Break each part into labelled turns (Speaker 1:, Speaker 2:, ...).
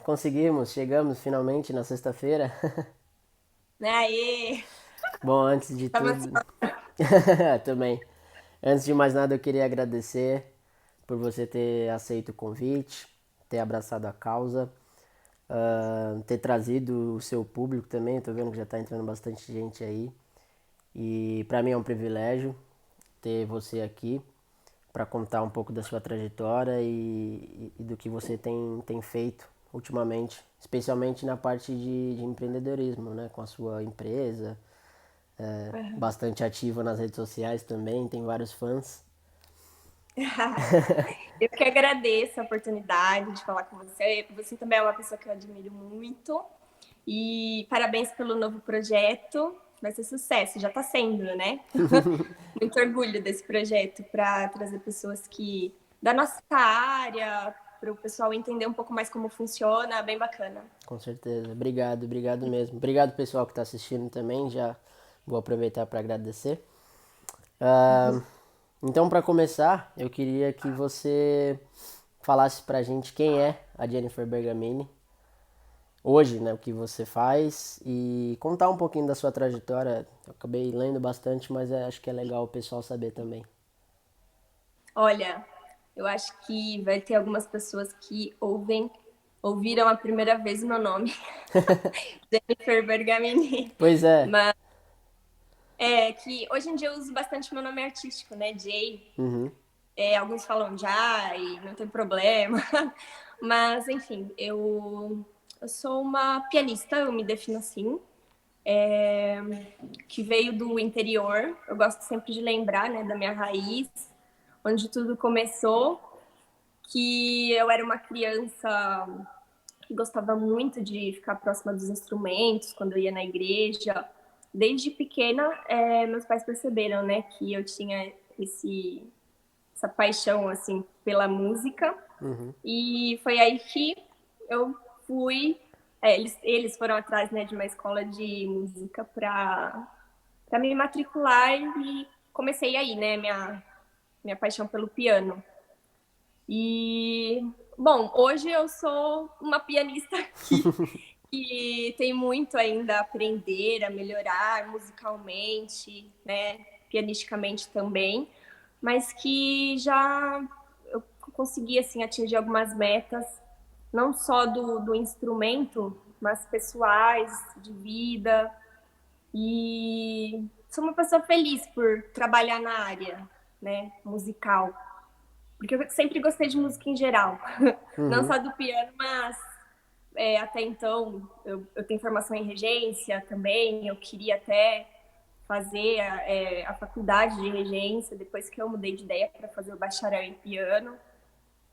Speaker 1: conseguimos, chegamos finalmente na sexta-feira.
Speaker 2: Aê!
Speaker 1: Bom, antes de
Speaker 2: Tava
Speaker 1: tudo, também. Antes de mais nada, eu queria agradecer por você ter aceito o convite, ter abraçado a causa, ter trazido o seu público também. Tô vendo que já tá entrando bastante gente aí. E para mim é um privilégio ter você aqui para contar um pouco da sua trajetória e do que você tem feito ultimamente, especialmente na parte de empreendedorismo, né? Com a sua empresa,
Speaker 2: Aham.
Speaker 1: bastante ativa nas redes sociais também, tem vários fãs.
Speaker 2: Eu que agradeço a oportunidade de falar com você. Você também é uma pessoa que eu admiro muito. E parabéns pelo novo projeto. Vai ser sucesso, já está sendo, né? Muito orgulho desse projeto para trazer pessoas que da nossa área, para o pessoal entender um pouco mais como funciona, bem bacana.
Speaker 1: Com certeza. Obrigado, obrigado mesmo. Obrigado pessoal que está assistindo também, já vou aproveitar para agradecer. Ah, então, para começar, eu queria que você falasse pra gente quem é a Jennifer Bergamini hoje, né, o que você faz e contar um pouquinho da sua trajetória. Eu acabei lendo bastante, mas acho que é legal o pessoal saber também.
Speaker 2: Olha, eu acho que vai ter algumas pessoas que ouviram a primeira vez o meu nome, Jennifer Bergamini.
Speaker 1: Pois é.
Speaker 2: Mas é que hoje em dia eu uso bastante meu nome artístico, né? Jay.
Speaker 1: Uhum.
Speaker 2: Alguns falam Jai, não tem problema. Mas, enfim, eu sou uma pianista, eu me defino assim, que veio do interior. Eu gosto sempre de lembrar, né, da minha raiz, onde tudo começou, que eu era uma criança que gostava muito de ficar próxima dos instrumentos, quando eu ia na igreja. Desde pequena, meus pais perceberam, né, que eu tinha essa paixão, assim, pela música. E foi aí que eu fui. Eles foram atrás, né, de uma escola de música para me matricular e comecei aí, né, minha paixão pelo piano. E, bom, hoje eu sou uma pianista que tem muito ainda a aprender, a melhorar musicalmente, né, pianisticamente também, mas que já eu consegui assim atingir algumas metas, não só do instrumento, mas pessoais, de vida. E sou uma pessoa feliz por trabalhar na área, né, musical, porque eu sempre gostei de música em geral, não
Speaker 1: Uhum.
Speaker 2: só do piano, mas até então eu tenho formação em regência também, eu queria até fazer a faculdade de regência depois que eu mudei de ideia para fazer o bacharel em piano.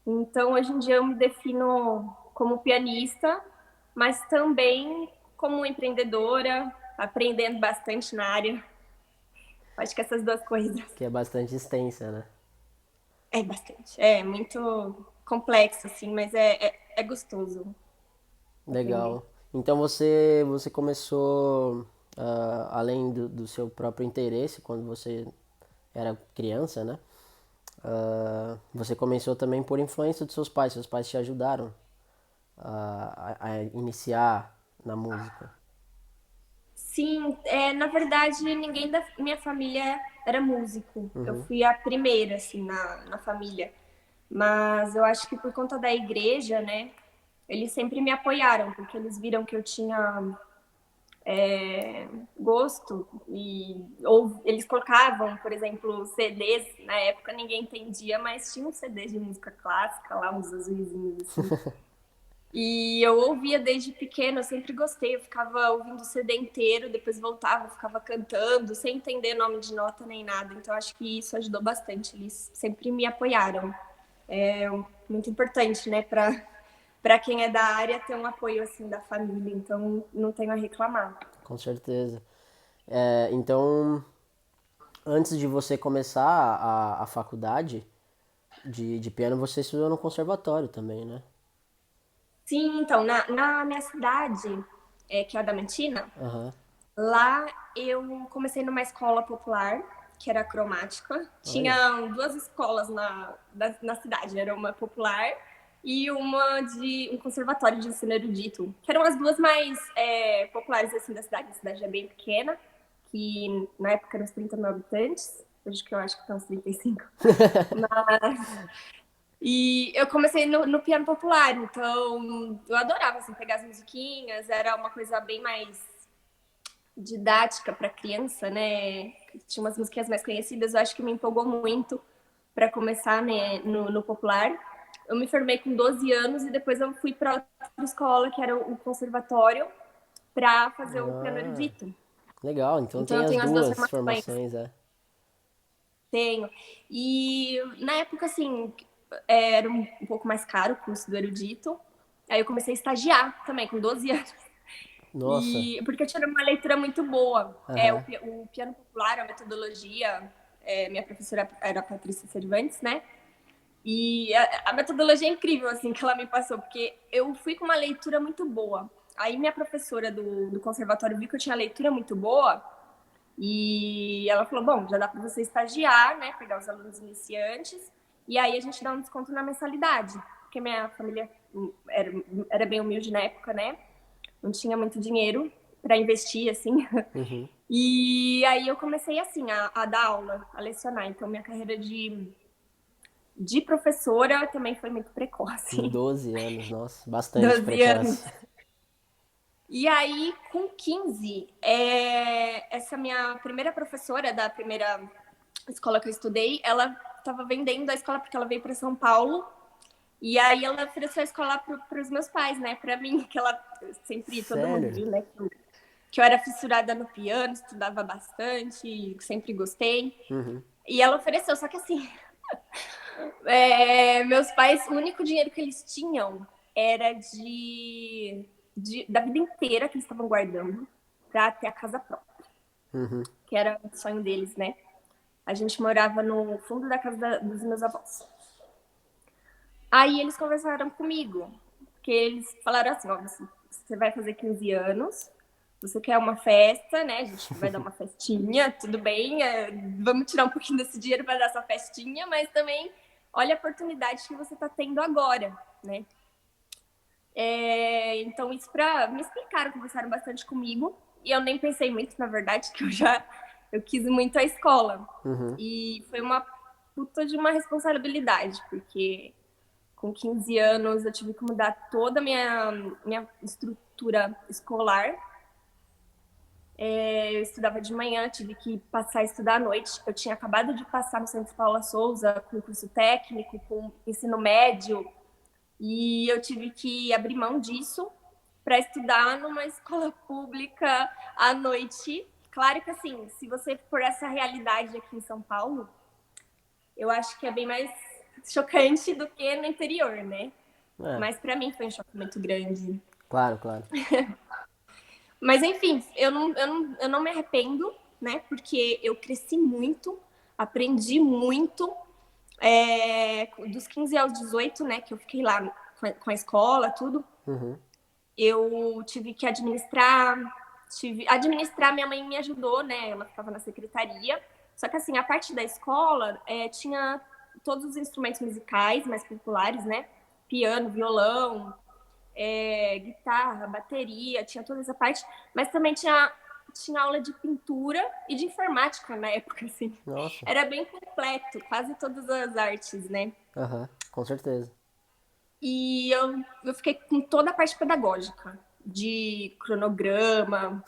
Speaker 2: Então, hoje em dia, eu me defino como pianista, mas também como empreendedora, aprendendo bastante na área. Acho que essas duas coisas
Speaker 1: Que é bastante extensa, né?
Speaker 2: é bastante. É muito complexo, assim, mas é gostoso aprender.
Speaker 1: Legal. Então você começou, além do seu próprio interesse, quando você era criança, né? Você começou também por influência dos seus pais. Seus pais te ajudaram a iniciar na música.
Speaker 2: Sim, na verdade, ninguém da minha família era músico. Eu fui a primeira, assim, na família. Mas eu acho que por conta da igreja, né, eles sempre me apoiaram, porque eles viram que eu tinha gosto ou eles colocavam, por exemplo, CDs, na época ninguém entendia, mas tinha um CD de música clássica lá, uns azulzinhos assim. E eu ouvia desde pequena, eu sempre gostei, eu ficava ouvindo o CD inteiro, depois voltava, ficava cantando, sem entender nome de nota nem nada. Então acho que isso ajudou bastante, eles sempre me apoiaram. É muito importante, né, para quem é da área ter um apoio assim da família, então não tenho a reclamar.
Speaker 1: Com certeza. Então, antes de você começar a faculdade de piano, você estudou no conservatório também, né?
Speaker 2: Sim, então, na minha cidade, que é a Adamantina,
Speaker 1: Aham.
Speaker 2: lá eu comecei numa escola popular, que era cromática.
Speaker 1: Olha.
Speaker 2: Tinha duas escolas na cidade, era uma popular e uma de um conservatório de ensino erudito, que eram as duas mais populares assim da cidade. A cidade é bem pequena, que na época eram uns 30 mil habitantes, hoje que eu acho que estão uns 35. E eu comecei no piano popular, então eu adorava assim, pegar as musiquinhas, era uma coisa bem mais didática para criança, né? Tinha umas musiquinhas mais conhecidas, eu acho que me empolgou muito para começar, né, no popular. Eu me formei com 12 anos e depois eu fui para outra escola, que era o conservatório, para fazer o piano
Speaker 1: Ah,
Speaker 2: erudito.
Speaker 1: legal. Então
Speaker 2: Então
Speaker 1: tem
Speaker 2: eu
Speaker 1: as
Speaker 2: tenho as duas
Speaker 1: duas
Speaker 2: formações.
Speaker 1: formações, é.
Speaker 2: Tenho. E na época, assim, era um pouco mais caro o curso do erudito. Aí eu comecei a estagiar também, com 12 anos.
Speaker 1: Nossa.
Speaker 2: E, porque eu tinha uma leitura muito boa.
Speaker 1: Aham.
Speaker 2: O piano popular, a metodologia, minha professora era a Patrícia Cervantes, né? E a metodologia é incrível, assim, que ela me passou, porque eu fui com uma leitura muito boa. Aí minha professora do conservatório viu que eu tinha leitura muito boa e ela falou, bom, já dá para você estagiar, né, pegar os alunos iniciantes, e aí a gente dá um desconto na mensalidade, porque minha família era bem humilde na época, né, não tinha muito dinheiro para investir, assim.
Speaker 1: Uhum.
Speaker 2: E aí eu comecei, assim, a dar aula, a lecionar. Então, minha carreira de professora também foi muito
Speaker 1: Em
Speaker 2: precoce.
Speaker 1: 12 anos, nossa, bastante
Speaker 2: 12 anos.
Speaker 1: precoce.
Speaker 2: E aí, com 15, essa minha primeira professora da primeira escola que eu estudei, ela estava vendendo a escola porque ela veio para São Paulo. E aí ela ofereceu a escola para os meus pais, né? Para mim, que ela sempre, todo mundo
Speaker 1: Sério?
Speaker 2: viu, né? Que eu era fissurada no piano, estudava bastante, sempre gostei.
Speaker 1: Uhum.
Speaker 2: E ela ofereceu, só que assim, meus pais, o único dinheiro que eles tinham era da vida inteira que eles estavam guardando para ter a casa própria,
Speaker 1: Uhum.
Speaker 2: que era o sonho deles, né? A gente morava no fundo da casa dos meus avós. Aí eles conversaram comigo, porque eles falaram assim, ó, você vai fazer 15 anos, você quer uma festa, né? A gente vai dar uma festinha, tudo bem, vamos tirar um pouquinho desse dinheiro para dar essa festinha, mas também olha a oportunidade que você está tendo agora, né? Então, isso para me explicaram, conversaram bastante comigo, e eu nem pensei muito, na verdade, que eu quis muito a escola.
Speaker 1: Uhum.
Speaker 2: E foi uma puta de uma responsabilidade, porque com 15 anos eu tive que mudar toda a minha estrutura escolar. Eu estudava de manhã, tive que passar a estudar à noite. Eu tinha acabado de passar no Centro Paula Souza com curso técnico, com ensino médio, e eu tive que abrir mão disso para estudar numa escola pública à noite. Claro que, assim, se você for essa realidade aqui em São Paulo, eu acho que é bem mais chocante do que no interior, né?
Speaker 1: É,
Speaker 2: Mas para mim foi um choque muito grande.
Speaker 1: claro, claro.
Speaker 2: Mas enfim, eu não me arrependo, né? Porque eu cresci muito, aprendi muito. Dos 15 aos 18, né? Que eu fiquei lá com a escola, tudo.
Speaker 1: Uhum.
Speaker 2: Eu tive que administrar. Administrar, minha mãe me ajudou, né? Ela ficava na secretaria. Só que assim, a parte da escola tinha todos os instrumentos musicais mais populares, né? Piano, violão, guitarra, bateria, tinha toda essa parte, mas também tinha aula de pintura e de informática na época, assim.
Speaker 1: Nossa.
Speaker 2: Era bem completo, quase todas as artes, né?
Speaker 1: Aham, com certeza.
Speaker 2: E eu fiquei com toda a parte pedagógica, de cronograma.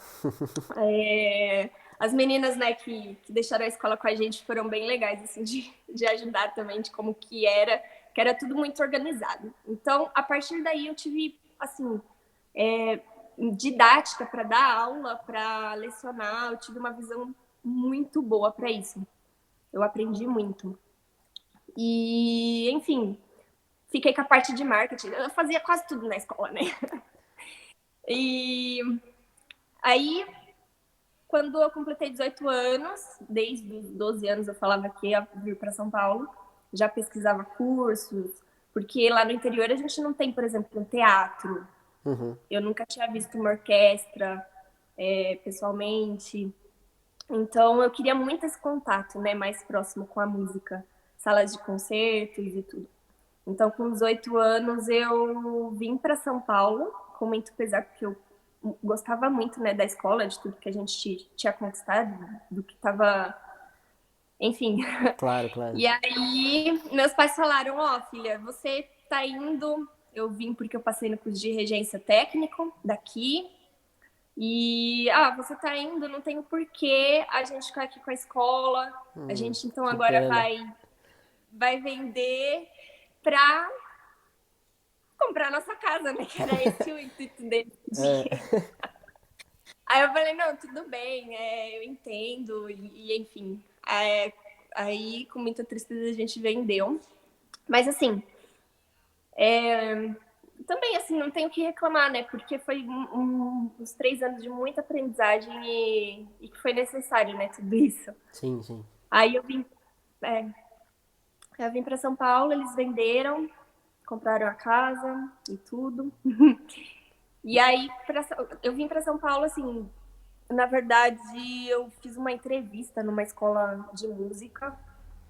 Speaker 2: As meninas, né, que deixaram a escola com a gente foram bem legais, assim, de ajudar também, de como que era tudo muito organizado. Então, a partir daí eu tive, assim, didática para dar aula, para lecionar, eu tive uma visão muito boa para isso. Eu aprendi muito. E, enfim, fiquei com a parte de marketing. Eu fazia quase tudo na escola, né? E aí, quando eu completei 18 anos, desde os 12 anos eu falava que ia vir para São Paulo, já pesquisava cursos, porque lá no interior a gente não tem, por exemplo, um teatro.
Speaker 1: Uhum.
Speaker 2: Eu nunca tinha visto uma orquestra pessoalmente. Então eu queria muito esse contato, né, mais próximo com a música, salas de concertos e tudo. Então, com 18 anos, eu vim para São Paulo, com muito pesar, porque eu gostava muito, né, da escola, de tudo que a gente tinha conquistado, do que estava, enfim.
Speaker 1: Claro, claro.
Speaker 2: E aí, meus pais falaram: ó, filha, você tá indo. Eu vim porque eu passei no curso de regência técnico daqui. E, você tá indo, não tem o porquê a gente ficar aqui com a escola. A gente, então,
Speaker 1: Que
Speaker 2: agora
Speaker 1: pena.
Speaker 2: vai vender pra comprar nossa casa, né? Que era esse o intuito dele. Aí eu falei, não, tudo bem, eu entendo, enfim. Aí, com muita tristeza, a gente vendeu. Mas, assim, também, assim, não tenho o que reclamar, né? Porque foi uns 3 anos de muita aprendizagem e que foi necessário, né? Tudo isso.
Speaker 1: Sim, sim.
Speaker 2: Aí é, eu vim para São Paulo, eles venderam, compraram a casa e tudo. E aí, eu vim para São Paulo, assim, na verdade, eu fiz uma entrevista numa escola de música.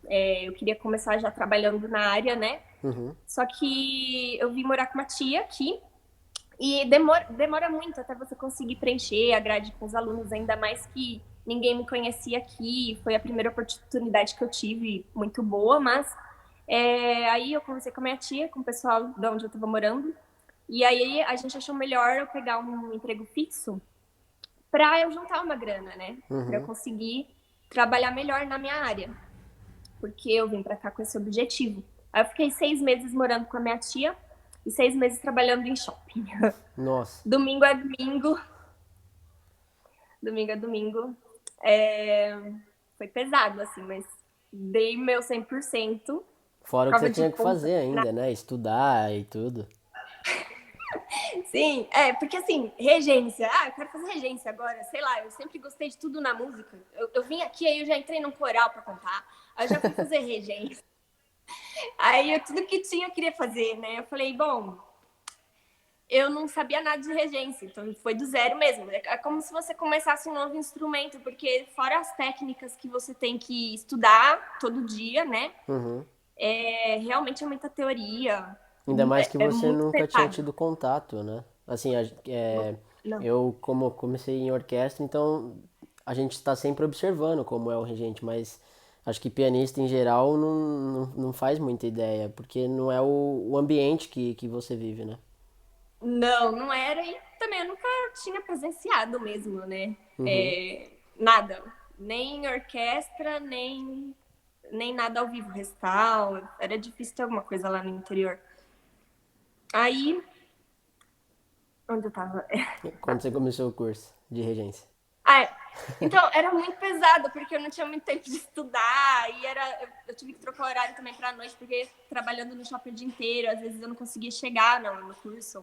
Speaker 2: Eu queria começar já trabalhando na área, né?
Speaker 1: Uhum.
Speaker 2: Só que eu vim morar com uma tia aqui e demora muito até você conseguir preencher a grade com os alunos, ainda mais que ninguém me conhecia aqui. Foi a primeira oportunidade que eu tive, muito boa, mas aí eu conversei com a minha tia, com o pessoal de onde eu estava morando, e aí a gente achou melhor eu pegar um emprego fixo para eu juntar uma grana, né? Para eu
Speaker 1: Uhum.
Speaker 2: conseguir trabalhar melhor na minha área, porque eu vim para cá com esse objetivo. Aí eu fiquei 6 meses morando com a minha tia e 6 meses trabalhando em shopping.
Speaker 1: Nossa.
Speaker 2: Domingo a domingo, domingo a domingo. É... Foi pesado, assim, mas dei meu 100%.
Speaker 1: Fora o que você
Speaker 2: Ficava de
Speaker 1: tinha que
Speaker 2: ponta.
Speaker 1: fazer ainda, né? Estudar e tudo.
Speaker 2: Sim, porque assim, regência. Eu quero fazer regência agora, sei lá, eu sempre gostei de tudo na música. Eu vim aqui, aí eu já entrei num coral pra cantar, aí eu já fui fazer regência. Aí tudo que tinha eu queria fazer, né? Eu falei, bom, eu não sabia nada de regência, então foi do zero mesmo. É como se você começasse um novo instrumento, porque fora as técnicas que você tem que estudar todo dia, né?
Speaker 1: Uhum.
Speaker 2: Realmente é muita teoria,
Speaker 1: Ainda mais que
Speaker 2: é
Speaker 1: você
Speaker 2: muito
Speaker 1: nunca tinha
Speaker 2: pesado.
Speaker 1: tido contato, né? Assim,
Speaker 2: Não.
Speaker 1: eu como comecei em orquestra, então a gente está sempre observando como é o regente, mas acho que pianista em geral não faz muita ideia, porque não é o ambiente que você vive, né?
Speaker 2: Não, não era, e também eu nunca tinha presenciado mesmo, né?
Speaker 1: Uhum.
Speaker 2: Nada. Nem orquestra, nem nada ao vivo, recital. Era difícil ter alguma coisa lá no interior. Aí, onde eu tava?
Speaker 1: Quando você começou o curso de regência.
Speaker 2: Ah, então, era muito pesado, porque eu não tinha muito tempo de estudar, e eu tive que trocar horário também pra noite, porque trabalhando no shopping o dia inteiro, às vezes eu não conseguia chegar no curso.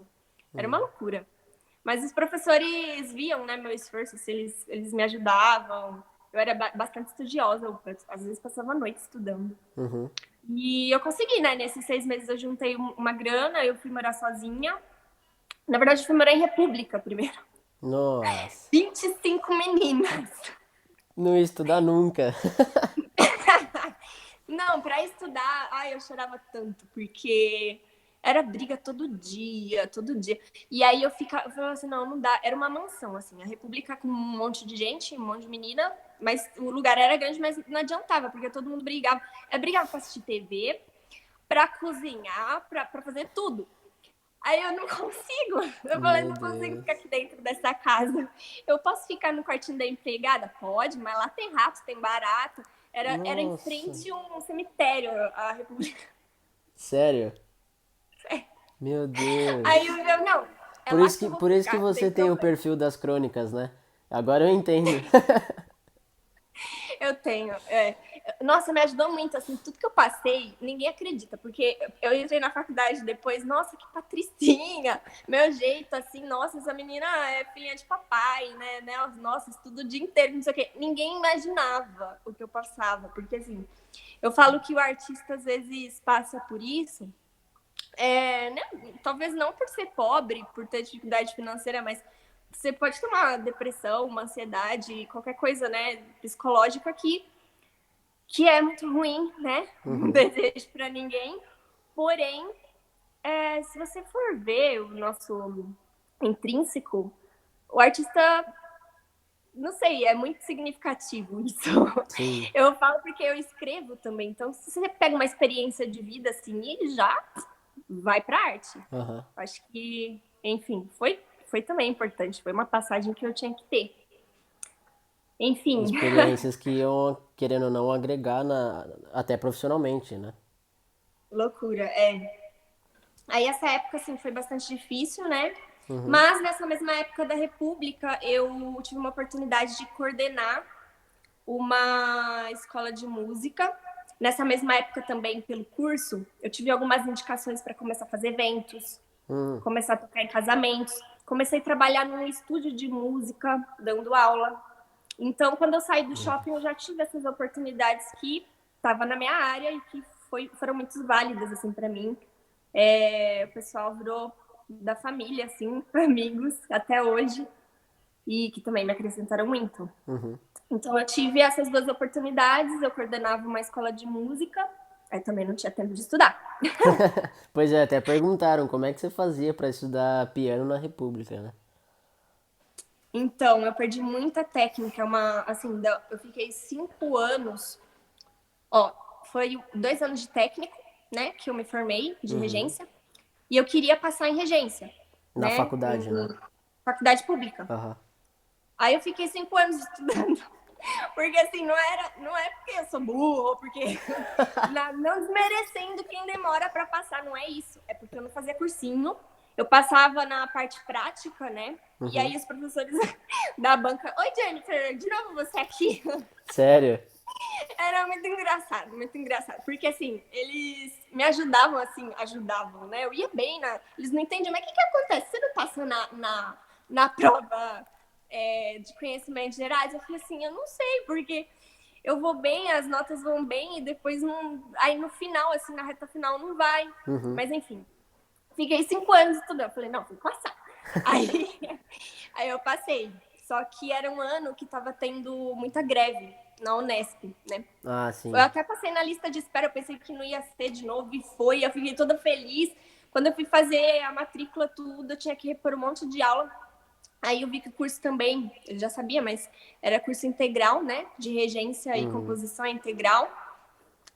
Speaker 2: Era uma loucura. Mas os professores viam, né, meu esforço, se eles me ajudavam. Eu era bastante estudiosa, eu, às vezes passava a noite estudando.
Speaker 1: Uhum.
Speaker 2: E eu consegui, né? Nesses 6 meses eu juntei uma grana, eu fui morar sozinha. Na verdade, eu fui morar em República primeiro.
Speaker 1: Nossa.
Speaker 2: 25 meninas.
Speaker 1: Não ia estudar nunca.
Speaker 2: Não, pra estudar, eu chorava tanto, porque era briga todo dia, todo dia. E aí eu falava assim, não dá. Era uma mansão, assim, a República com um monte de gente, um monte de menina, mas o lugar era grande, mas não adiantava, porque todo mundo brigava. Eu brigava pra assistir TV, pra cozinhar, pra fazer tudo. Aí eu não consigo. Eu falei,
Speaker 1: Meu
Speaker 2: não consigo
Speaker 1: Deus.
Speaker 2: ficar aqui dentro dessa casa. Eu posso ficar no quartinho da empregada? Pode, mas lá tem rato, tem barata. Era em
Speaker 1: Nossa.
Speaker 2: frente a um cemitério, a República.
Speaker 1: Sério? Meu
Speaker 2: Aí
Speaker 1: Deus.
Speaker 2: eu, não, é lá que eu vou
Speaker 1: Por isso que
Speaker 2: ficar, não
Speaker 1: você
Speaker 2: tem
Speaker 1: tem o
Speaker 2: problema.
Speaker 1: perfil das crônicas, né? Agora eu entendo.
Speaker 2: Eu tenho. Nossa, me ajudou muito, assim, tudo que eu passei, ninguém acredita, porque eu entrei na faculdade depois, nossa, que patricinha, meu jeito, assim, nossa, essa menina é filha de papai, né, nossa, estudo o dia inteiro, não sei o quê. Ninguém imaginava o que eu passava, porque, assim, eu falo que o artista, às vezes, passa por isso, né, talvez não por ser pobre, por ter dificuldade financeira, mas você pode ter uma depressão, uma ansiedade, qualquer coisa, né, psicológica que é muito ruim, né? Não
Speaker 1: Uhum.
Speaker 2: desejo para ninguém. Porém, se você for ver o nosso intrínseco, o artista, não sei, é muito significativo isso.
Speaker 1: Sim.
Speaker 2: Eu falo porque eu escrevo também, então se você pega uma experiência de vida assim e já vai pra arte.
Speaker 1: Aham.
Speaker 2: Acho que, enfim, foi também importante, foi uma passagem que eu tinha que ter. Enfim,
Speaker 1: Experiências que iam, querendo ou não, agregar até profissionalmente, né?
Speaker 2: loucura, é. Aí essa época, assim, foi bastante difícil, né? Mas nessa mesma época da República, eu tive uma oportunidade de coordenar uma escola de música. Nessa mesma época também, pelo curso, eu tive algumas indicações para começar a fazer eventos, começar a tocar em casamentos. Comecei a trabalhar num estúdio de música, dando aula. Então, quando eu saí do shopping, eu já tive essas oportunidades que estavam na minha área e que foram muito válidas, assim, para mim. O pessoal virou da família, assim, amigos, até hoje, e que também me acrescentaram muito. Então, eu tive essas duas oportunidades, eu coordenava uma escola de música, aí também não tinha tempo de estudar.
Speaker 1: Pois é, até perguntaram como é que você fazia pra estudar piano na República, né?
Speaker 2: Então, eu perdi muita técnica, assim, eu fiquei 5 anos, ó, foi 2 anos de técnico, né, que eu me formei de regência, e eu queria passar em regência,
Speaker 1: Na
Speaker 2: né,
Speaker 1: faculdade, né?
Speaker 2: em faculdade pública.
Speaker 1: Aham.
Speaker 2: Aí eu fiquei 5 anos estudando. Porque assim, não é porque eu sou burro, porque não desmerecendo quem demora para passar, não é isso. É porque eu não fazia cursinho. Eu passava na parte prática, né? E aí os professores da banca, oi Jennifer, de novo você aqui?
Speaker 1: Sério?
Speaker 2: Era muito engraçado, muito engraçado. Porque assim, eles me ajudavam, assim, ajudavam, né? Eu ia bem Eles não entendiam, mas o que acontece? Você não passa na prova de conhecimentos gerais? Eu falei assim, eu não sei, porque eu vou bem, as notas vão bem, e depois não. Aí no final, assim, na reta final, não vai. Mas enfim, fiquei 5 anos estudando. Falei, não, vou passar. Aí, aí eu passei. Só que era um ano que tava tendo muita greve na Unesp, né?
Speaker 1: Ah,
Speaker 2: Eu
Speaker 1: sim.
Speaker 2: até passei na lista de espera, eu pensei que não ia ser de novo e foi. Eu fiquei toda feliz. Quando eu fui fazer a matrícula, tudo, eu tinha que repor um monte de aula. Aí eu vi que o curso também, eu já sabia, mas era curso integral, né? De regência e composição integral.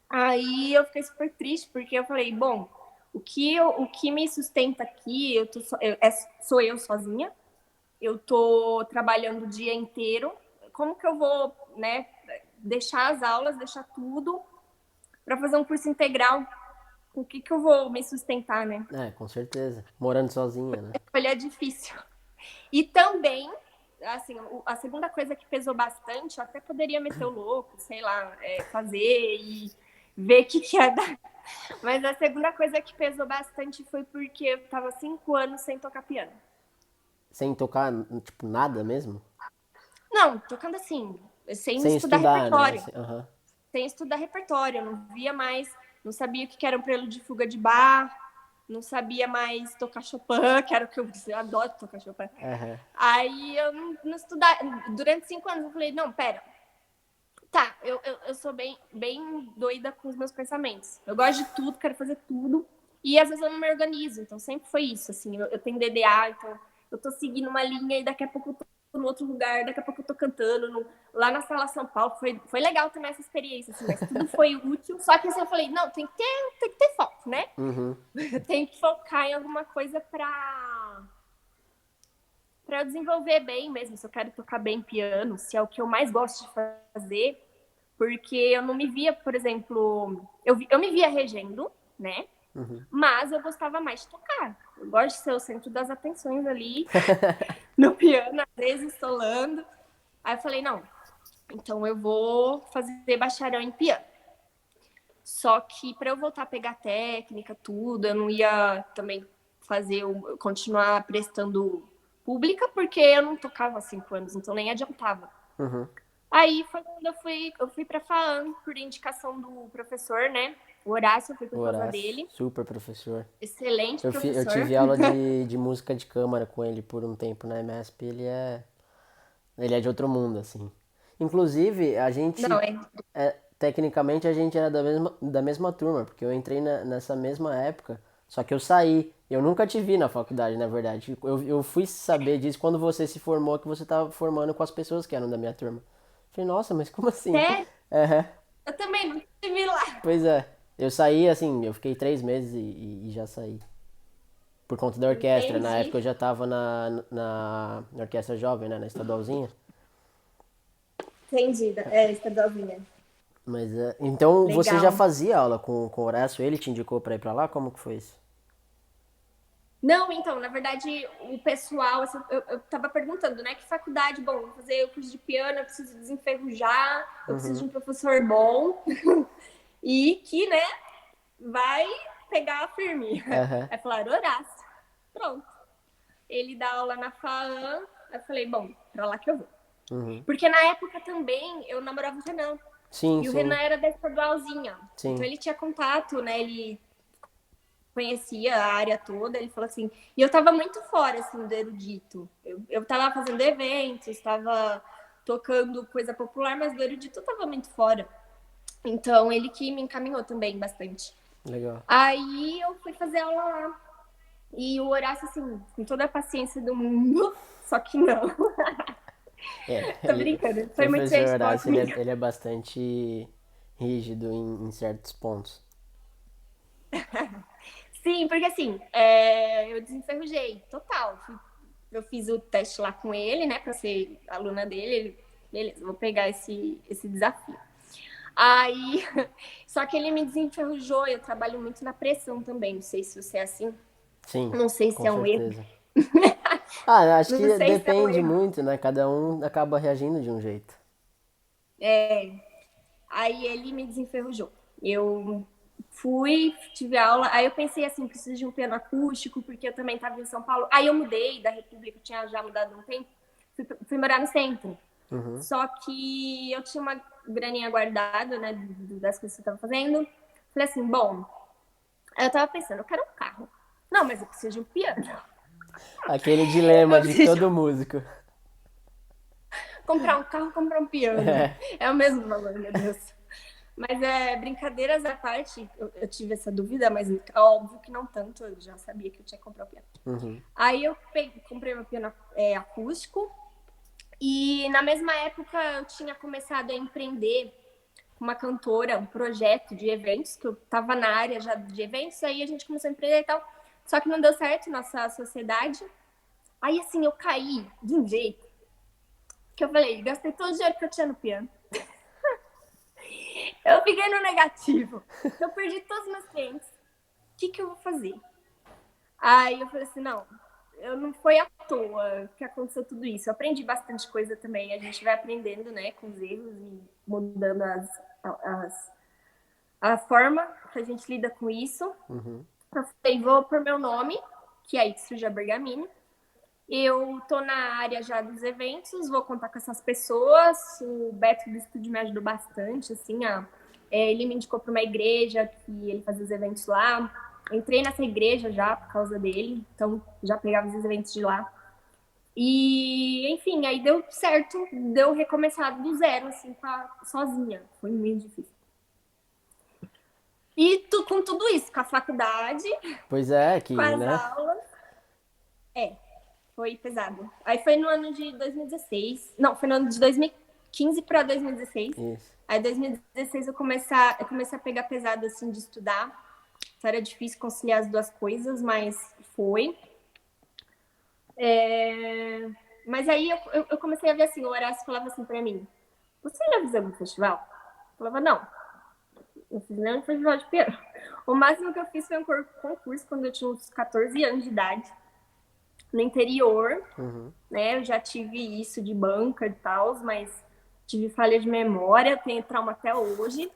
Speaker 2: Aí eu fiquei super triste, porque eu falei, bom, o que me sustenta aqui, sou eu sozinha, eu tô trabalhando o dia inteiro, como que eu vou, né, deixar as aulas, deixar tudo para fazer um curso integral? Com o que eu vou me sustentar, né?
Speaker 1: É, com certeza. Morando sozinha, né?
Speaker 2: Olha, é difícil. E também, assim, a segunda coisa que pesou bastante, eu até poderia meter o louco, sei lá, fazer e ver o que ia dar. Mas a segunda coisa que pesou bastante foi porque eu tava 5 anos sem tocar piano.
Speaker 1: Sem tocar, tipo, nada mesmo?
Speaker 2: Não, tocando assim, sem
Speaker 1: Sem
Speaker 2: estudar
Speaker 1: estudar, né?
Speaker 2: repertório.
Speaker 1: Aham.
Speaker 2: Sem estudar repertório, eu não via mais, não sabia o que era um prelude de fuga de Bach, não sabia mais tocar Chopin, que era o que eu adoro tocar Chopin.
Speaker 1: Aham.
Speaker 2: Aí eu não estudar. Durante 5 anos eu falei, não, pera. Tá, eu sou bem doida com os meus pensamentos. Eu gosto de tudo, quero fazer tudo. E às vezes eu não me organizo, então sempre foi isso, assim. Eu tenho DDA, então eu tô seguindo uma linha e daqui a pouco eu tô no outro lugar, daqui a pouco eu tô cantando lá na Sala São Paulo. Foi legal também essa experiência, assim, mas tudo foi útil. Só que assim, eu falei, não, tem que ter foco, né? Tem que focar em alguma coisa para eu desenvolver bem mesmo, se eu quero tocar bem piano, se é o que eu mais gosto de fazer, porque eu não me via, por exemplo, eu me via regendo, né? Mas eu gostava mais de tocar. Eu gosto de ser o centro das atenções ali no piano, às vezes solando. Aí eu falei, não, então eu vou fazer bacharel em piano. Só que para eu voltar a pegar técnica, tudo, eu não ia também continuar prestando pública, porque eu não tocava há 5 anos, então nem adiantava. Aí foi quando eu fui para a FAAM, por indicação do professor, né? O Horácio, eu fui por causa
Speaker 1: Horácio,
Speaker 2: dele.
Speaker 1: super professor.
Speaker 2: Excelente
Speaker 1: Eu
Speaker 2: professor.
Speaker 1: tive aula de música de câmara com ele por um tempo na MSP. Ele é de outro mundo, assim. Inclusive, a
Speaker 2: Não,
Speaker 1: gente tecnicamente a gente era da mesma turma, porque eu entrei nessa mesma época, só que eu saí. Eu nunca te vi na faculdade, na verdade. Eu fui saber disso quando você se formou, que você tava formando com as pessoas que eram da minha turma. Falei, nossa, mas como assim?
Speaker 2: Sério?
Speaker 1: Aham.
Speaker 2: Eu também não estive lá.
Speaker 1: Pois é. Eu saí, assim, eu fiquei 3 meses e já saí. Por conta da orquestra. Na
Speaker 2: Entendi.
Speaker 1: época eu já tava na orquestra jovem, né? Na estadualzinha.
Speaker 2: Entendi. É, estadualzinha.
Speaker 1: Mas então você já
Speaker 2: Legal.
Speaker 1: fazia aula com o Horácio? Ele te indicou pra ir pra lá? Como que foi isso?
Speaker 2: Não, então, na verdade, o pessoal, assim, eu tava perguntando, né, que faculdade, bom, vou fazer o curso de piano, eu preciso desenferrujar, eu preciso de
Speaker 1: Uhum.
Speaker 2: um professor bom e que, né, vai pegar firme.
Speaker 1: Aham.
Speaker 2: Aí falaram, Horácio. Pronto. Ele dá aula na FAAN, aí eu falei, bom, pra lá que eu vou.
Speaker 1: Uhum.
Speaker 2: Porque na época também eu namorava o Renan.
Speaker 1: Sim,
Speaker 2: E o Renan
Speaker 1: sim,
Speaker 2: era da estadualzinha. Então
Speaker 1: sim.
Speaker 2: ele tinha contato, né? Ele conhecia a área toda, ele falou assim, e eu tava muito fora, assim, do erudito. Eu tava fazendo eventos, tava tocando coisa popular, mas do erudito eu tava muito fora. Então, ele que me encaminhou também bastante.
Speaker 1: Legal.
Speaker 2: Aí eu fui fazer aula lá. E o Horácio, assim, com toda a paciência do mundo, só que não.
Speaker 1: É,
Speaker 2: Tô
Speaker 1: ele,
Speaker 2: brincando, ele foi muito
Speaker 1: professor
Speaker 2: gente boa
Speaker 1: Horácio, ele
Speaker 2: comigo.
Speaker 1: é, ele é bastante rígido em certos pontos.
Speaker 2: Sim, porque assim, eu desenferrujei, total. Eu fiz o teste lá com ele, né, pra ser aluna dele. Ele, beleza, vou pegar esse desafio. Aí, só que ele me desenferrujou. Eu trabalho muito na pressão também. Não sei se você é assim.
Speaker 1: Sim,
Speaker 2: Não sei se
Speaker 1: com
Speaker 2: é um erro.
Speaker 1: certeza. Ah, acho
Speaker 2: Não
Speaker 1: que
Speaker 2: sei se é um
Speaker 1: depende
Speaker 2: erro.
Speaker 1: muito, né? Cada um acaba reagindo de um jeito.
Speaker 2: Aí ele me desenferrujou. Eu fui, tive aula, aí eu pensei assim, preciso de um piano acústico, porque eu também estava em São Paulo. Aí eu mudei da República, eu tinha já mudado há um tempo, fui morar no centro.
Speaker 1: Uhum.
Speaker 2: Só que eu tinha uma graninha guardada, né, das coisas que eu estava fazendo. Falei assim, bom, aí eu tava pensando, eu quero um carro. Não, mas eu preciso de um piano.
Speaker 1: Aquele dilema
Speaker 2: Eu
Speaker 1: de
Speaker 2: preciso
Speaker 1: todo músico.
Speaker 2: comprar um carro, comprar um piano. É o mesmo valor, meu Deus. Mas brincadeiras à parte, eu tive essa dúvida, mas óbvio que não tanto, eu já sabia que eu tinha que comprar o piano.
Speaker 1: Uhum.
Speaker 2: Aí eu comprei meu piano acústico e na mesma época eu tinha começado a empreender com uma cantora, um projeto de eventos, que eu estava na área já de eventos, aí a gente começou a empreender e tal. Só que não deu certo nossa sociedade. Aí assim, eu caí de um jeito que eu falei, gastei todo o dinheiro que eu tinha no piano. Eu fiquei no negativo. Eu perdi todos os meus clientes. O que eu vou fazer? Aí eu falei assim, não, eu não foi à toa que aconteceu tudo isso. Eu aprendi bastante coisa também. A gente vai aprendendo, né, com os erros e mudando a forma que a gente lida com isso.
Speaker 1: Uhum.
Speaker 2: Eu falei, vou por meu nome, que é aí que surge a Bergamini. Eu tô na área já dos eventos, vou contar com essas pessoas. O Beto do estúdio me ajudou bastante, assim, ele me indicou para uma igreja que ele fazia os eventos lá. Entrei nessa igreja já por causa dele, então já pegava os eventos de lá. E, enfim, aí deu certo, deu recomeçar do zero, assim, sozinha. Foi muito difícil. E com tudo isso, com a faculdade,
Speaker 1: Pois é,
Speaker 2: com
Speaker 1: que,
Speaker 2: as
Speaker 1: né?
Speaker 2: aulas, foi pesado. Aí foi no ano de 2016. Não, foi no ano de 2015 para 2016.
Speaker 1: Isso.
Speaker 2: Aí, em 2016, eu comecei a pegar pesado, assim, de estudar. Então, era difícil conciliar as duas coisas, mas foi. Mas aí, eu comecei a ver, assim, o Horácio falava assim pra mim, você já fez algum festival? Eu falava, não, não fiz nenhum festival de piano. O máximo que eu fiz foi um concurso quando eu tinha uns 14 anos de idade, no interior,
Speaker 1: Uhum.
Speaker 2: né? Eu já tive isso de banca e tal, mas tive falha de memória, tenho trauma até hoje.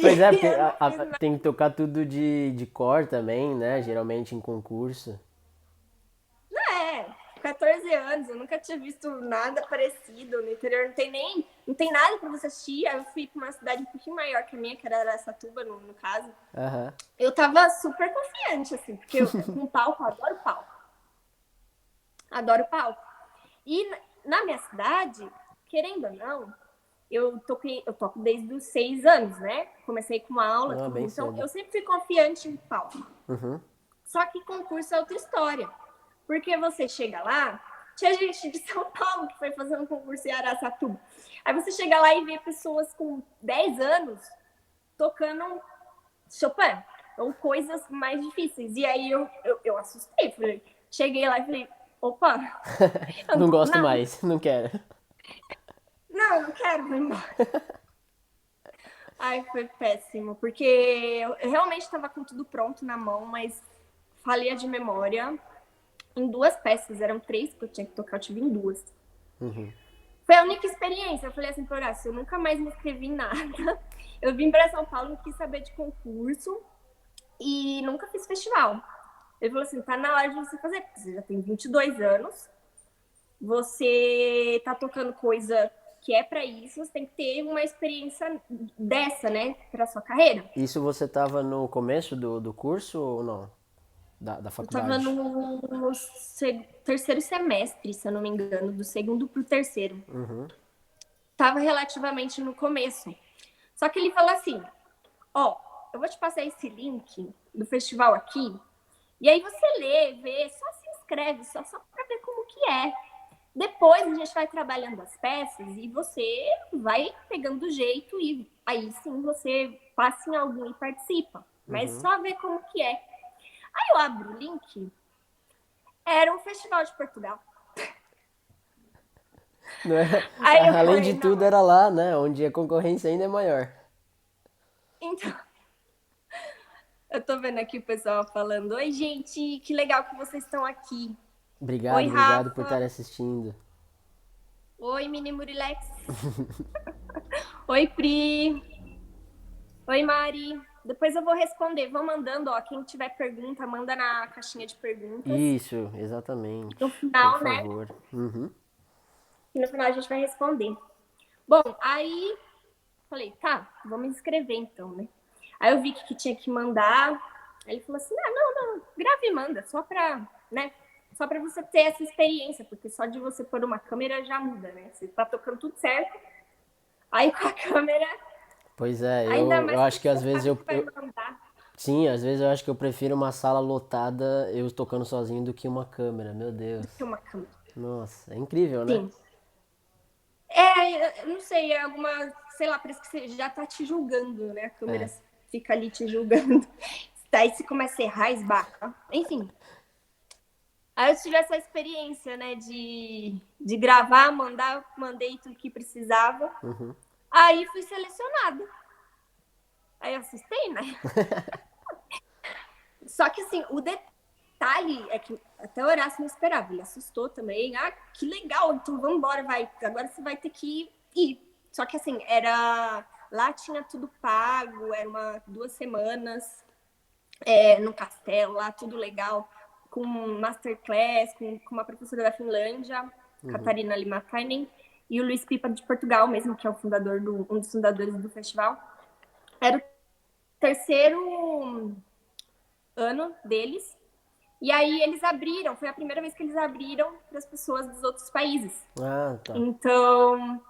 Speaker 1: Pois é,
Speaker 2: E
Speaker 1: porque
Speaker 2: eu não fiz
Speaker 1: tem que tocar tudo de cor também, né? Geralmente em concurso.
Speaker 2: nada. 14 anos, eu nunca tinha visto nada parecido. No interior não tem nada pra você assistir. Aí eu fui pra uma cidade um pouquinho maior que a minha, que era Araçatuba, no caso.
Speaker 1: Aham.
Speaker 2: Eu tava super confiante, assim, porque com palco, eu adoro palco. Adoro palco. E na minha cidade, querendo ou não, eu toco desde os 6 anos, né? Comecei com uma aula,
Speaker 1: Ah,
Speaker 2: tudo.
Speaker 1: bem
Speaker 2: Então,
Speaker 1: cedo.
Speaker 2: eu sempre fui confiante em palco.
Speaker 1: Uhum.
Speaker 2: Só que concurso é outra história. Porque você chega lá, tinha gente de São Paulo que foi fazer um concurso em Araçatuba. Aí você chega lá e vê pessoas com 10 anos tocando Chopin, ou coisas mais difíceis. E aí eu assustei, cheguei lá e falei, opa, eu não
Speaker 1: Não
Speaker 2: toco
Speaker 1: gosto
Speaker 2: nada.
Speaker 1: mais, não quero.
Speaker 2: Não, eu não quero, vou embora. Ai, foi péssimo, porque eu realmente estava com tudo pronto na mão, mas falha de memória em 2 peças, eram 3 que eu tinha que tocar, eu tive em 2.
Speaker 1: Uhum.
Speaker 2: Foi a única experiência. Eu falei assim pro Horácio, eu nunca mais me inscrevi em nada. Eu vim para São Paulo, não quis saber de concurso e nunca fiz festival. Ele falou assim, tá na hora de você fazer, porque você já tem 22 anos, você tá tocando coisa que é para isso, você tem que ter uma experiência dessa, né, pra sua carreira.
Speaker 1: Isso você tava no começo do curso ou não? Da
Speaker 2: Eu tava
Speaker 1: faculdade?
Speaker 2: no terceiro semestre, se eu não me engano, do segundo pro terceiro.
Speaker 1: Uhum.
Speaker 2: Tava relativamente no começo. Só que ele falou assim, ó, eu vou te passar esse link do festival aqui, e aí você lê, vê, só se inscreve, só pra ver como que é. Depois a gente vai trabalhando as peças e você vai pegando o jeito e aí sim você passa em algum e participa. Mas
Speaker 1: Uhum.
Speaker 2: só ver como que é. Aí eu abro o link, era um festival de Portugal.
Speaker 1: Não era...
Speaker 2: Aí eu
Speaker 1: Além de
Speaker 2: falei,
Speaker 1: tudo,
Speaker 2: não,
Speaker 1: era lá, né? Onde a concorrência ainda é maior.
Speaker 2: então, eu tô vendo aqui o pessoal falando, oi gente, que legal que vocês estão aqui. Oi
Speaker 1: Obrigado, obrigado por
Speaker 2: Rafa,
Speaker 1: estar assistindo.
Speaker 2: oi Mini Murilex, oi Pri, oi Mari. Depois eu vou responder, vou mandando, ó, quem tiver pergunta, manda na caixinha de perguntas.
Speaker 1: Isso, exatamente.
Speaker 2: No
Speaker 1: Por
Speaker 2: final, né?
Speaker 1: favor. Uhum.
Speaker 2: E no final a gente vai responder. Bom, aí falei, tá, vamos inscrever então, né? Aí eu vi que tinha que mandar. Aí ele falou assim: ah, não, grave e manda, só pra, né? Só pra você ter essa experiência, porque só de você pôr uma câmera já muda, né? Você tá tocando tudo certo. Aí com a câmera,
Speaker 1: Pois é,
Speaker 2: ainda
Speaker 1: eu
Speaker 2: mais
Speaker 1: acho
Speaker 2: porque
Speaker 1: que às
Speaker 2: você
Speaker 1: vezes
Speaker 2: sabe que vai mandar.
Speaker 1: sim, às vezes eu acho que eu prefiro uma sala lotada eu tocando sozinho do que uma câmera, meu Deus.
Speaker 2: Do que uma câmera.
Speaker 1: Nossa, é incrível, né?
Speaker 2: Sim. É, eu não sei, é alguma, sei lá, parece que você já tá te julgando, né? A câmera
Speaker 1: É.
Speaker 2: fica ali te julgando. Daí você começa a errar, esbarra. Enfim. Aí eu tive essa experiência, né, de gravar, mandei tudo que precisava.
Speaker 1: Uhum.
Speaker 2: Aí fui selecionada. Aí eu assustei, né? Só que assim, o detalhe é que até o Horácio não esperava, ele assustou também. Ah, que legal, então vamos embora, vai. Agora você vai ter que ir. Só que assim, era. Lá tinha tudo pago, era 2 semanas no castelo, lá tudo legal, com masterclass, com uma professora da Finlândia, Catarina Limatainen, e o Luiz Pipa de Portugal mesmo, que é um dos fundadores do festival. Era o terceiro ano deles. E aí eles abriram, foi a primeira vez que eles abriram para as pessoas dos outros países.
Speaker 1: Ah, tá.
Speaker 2: Então,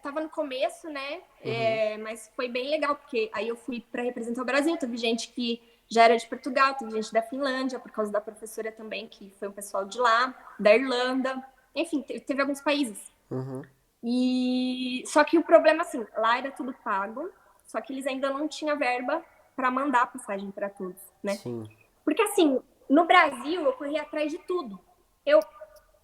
Speaker 2: tava no começo, né?
Speaker 1: Uhum.
Speaker 2: Mas foi bem legal, porque aí eu fui para representar o Brasil. Teve gente que já era de Portugal, teve gente da Finlândia, por causa da professora também, que foi um pessoal de lá, da Irlanda. Enfim, teve alguns países.
Speaker 1: Uhum.
Speaker 2: E só que o problema, assim, lá era tudo pago, só que eles ainda não tinham verba para mandar a passagem para todos, né?
Speaker 1: Sim.
Speaker 2: Porque, assim, no Brasil, eu corri atrás de tudo.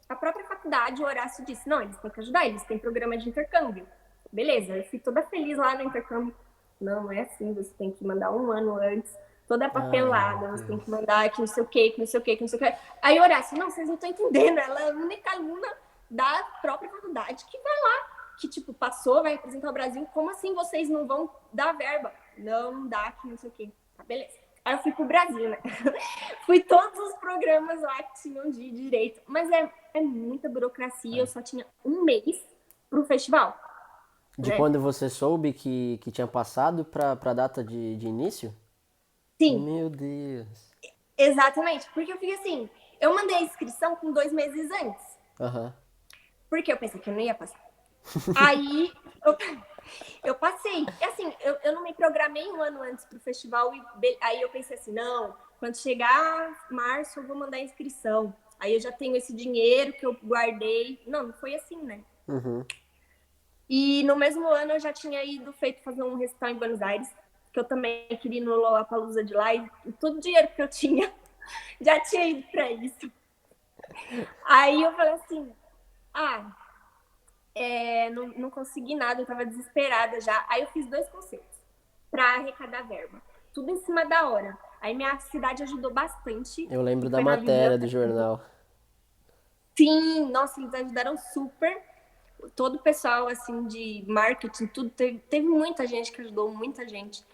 Speaker 2: A própria faculdade, o Horácio disse, não, eles têm que ajudar, eles têm programa de intercâmbio. Beleza, eu fui toda feliz lá no intercâmbio. Não é assim, você tem que mandar um ano antes, toda
Speaker 1: Ai, meu
Speaker 2: papelada, você tem que
Speaker 1: Deus.
Speaker 2: mandar que não sei o que, que não sei o que, que não sei o que. Aí o Horácio, não, vocês não estão entendendo, ela é a única aluna da própria faculdade que vai lá, que tipo, passou, vai representar o Brasil, como assim vocês não vão dar verba? Não dá, que não sei o que. Tá, beleza. Aí eu fui pro Brasil, né? Fui todos os programas lá que tinham de direito. Mas é muita burocracia. Eu só tinha um mês pro festival,
Speaker 1: De
Speaker 2: né?
Speaker 1: quando você soube que tinha passado pra data de início?
Speaker 2: Sim,
Speaker 1: Meu Deus.
Speaker 2: exatamente. Porque eu fiquei assim, eu mandei a inscrição com 2 meses antes.
Speaker 1: Aham.
Speaker 2: Porque eu pensei que eu não ia passar. Aí eu, eu passei. E assim, eu não me programei um ano antes pro festival. Aí eu pensei assim, não, quando chegar março eu vou mandar inscrição. Aí eu já tenho esse dinheiro que eu guardei. Não foi assim, né?
Speaker 1: Uhum.
Speaker 2: E no mesmo ano eu já tinha ido feito fazer um recital em Buenos Aires, que eu também queria ir no Lollapalooza de lá, e todo o dinheiro que eu tinha já tinha ido para isso. Aí eu falei assim, não consegui nada, eu tava desesperada já. Aí eu fiz 2 concertos para arrecadar verba. Tudo em cima da hora. Aí minha cidade ajudou bastante,
Speaker 1: Eu
Speaker 2: que
Speaker 1: lembro da
Speaker 2: foi na
Speaker 1: matéria do
Speaker 2: biblioteca.
Speaker 1: jornal.
Speaker 2: Sim, nossa, eles ajudaram super. Todo o pessoal, assim, de marketing, tudo, teve muita gente que ajudou, muita gente.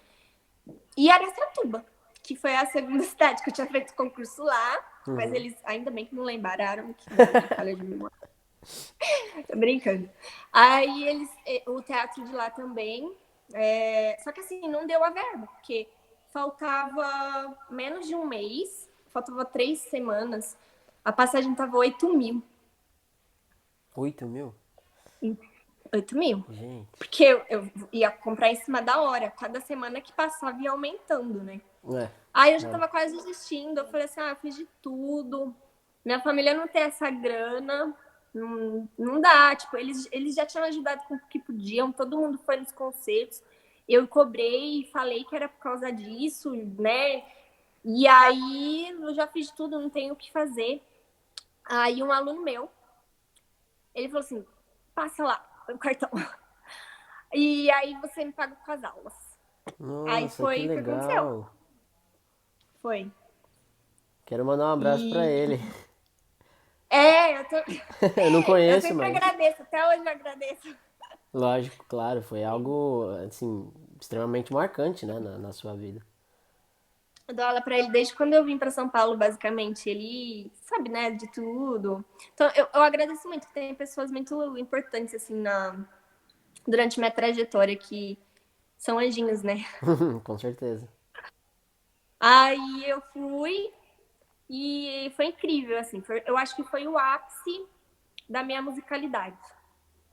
Speaker 2: E Araçatuba, que foi a segunda cidade que eu tinha feito concurso lá, mas
Speaker 1: Uhum.
Speaker 2: eles ainda bem que não lembraram, que minha falha de memória. Tô brincando. Aí eles, o teatro de lá também, só que assim, não deu a verba, porque faltava menos de um mês, faltava 3 semanas, a passagem tava 8.000.
Speaker 1: 8.000?
Speaker 2: 8.000.
Speaker 1: Gente.
Speaker 2: Porque eu ia comprar em cima da hora, cada semana que passava ia aumentando, né?
Speaker 1: É,
Speaker 2: Aí eu já
Speaker 1: claro.
Speaker 2: tava quase desistindo. Eu falei assim: fiz de tudo. Minha família não tem essa grana. Não dá. Tipo, eles já tinham ajudado com o que podiam. Todo mundo foi nos concertos. Eu cobrei e falei que era por causa disso, né? E aí eu já fiz de tudo, não tenho o que fazer. Aí um aluno meu, ele falou assim: passa lá o cartão. E aí você me paga com as aulas. Aí
Speaker 1: Nossa, que
Speaker 2: foi o que aconteceu.
Speaker 1: legal.
Speaker 2: Foi.
Speaker 1: Quero mandar um abraço pra
Speaker 2: E
Speaker 1: ele.
Speaker 2: eu tô.
Speaker 1: Eu não
Speaker 2: Eu
Speaker 1: conheço,
Speaker 2: sempre
Speaker 1: mas
Speaker 2: agradeço, até hoje eu agradeço.
Speaker 1: lógico, claro, foi algo assim extremamente marcante, né, na sua vida.
Speaker 2: Eu dou aula pra ele desde quando eu vim pra São Paulo, basicamente. Ele sabe, né, de tudo. Então, eu agradeço muito. Tem pessoas muito importantes, assim, durante minha trajetória que são anjinhos, né?
Speaker 1: Com certeza.
Speaker 2: Aí eu fui e foi incrível, assim. Eu acho que foi o ápice da minha musicalidade.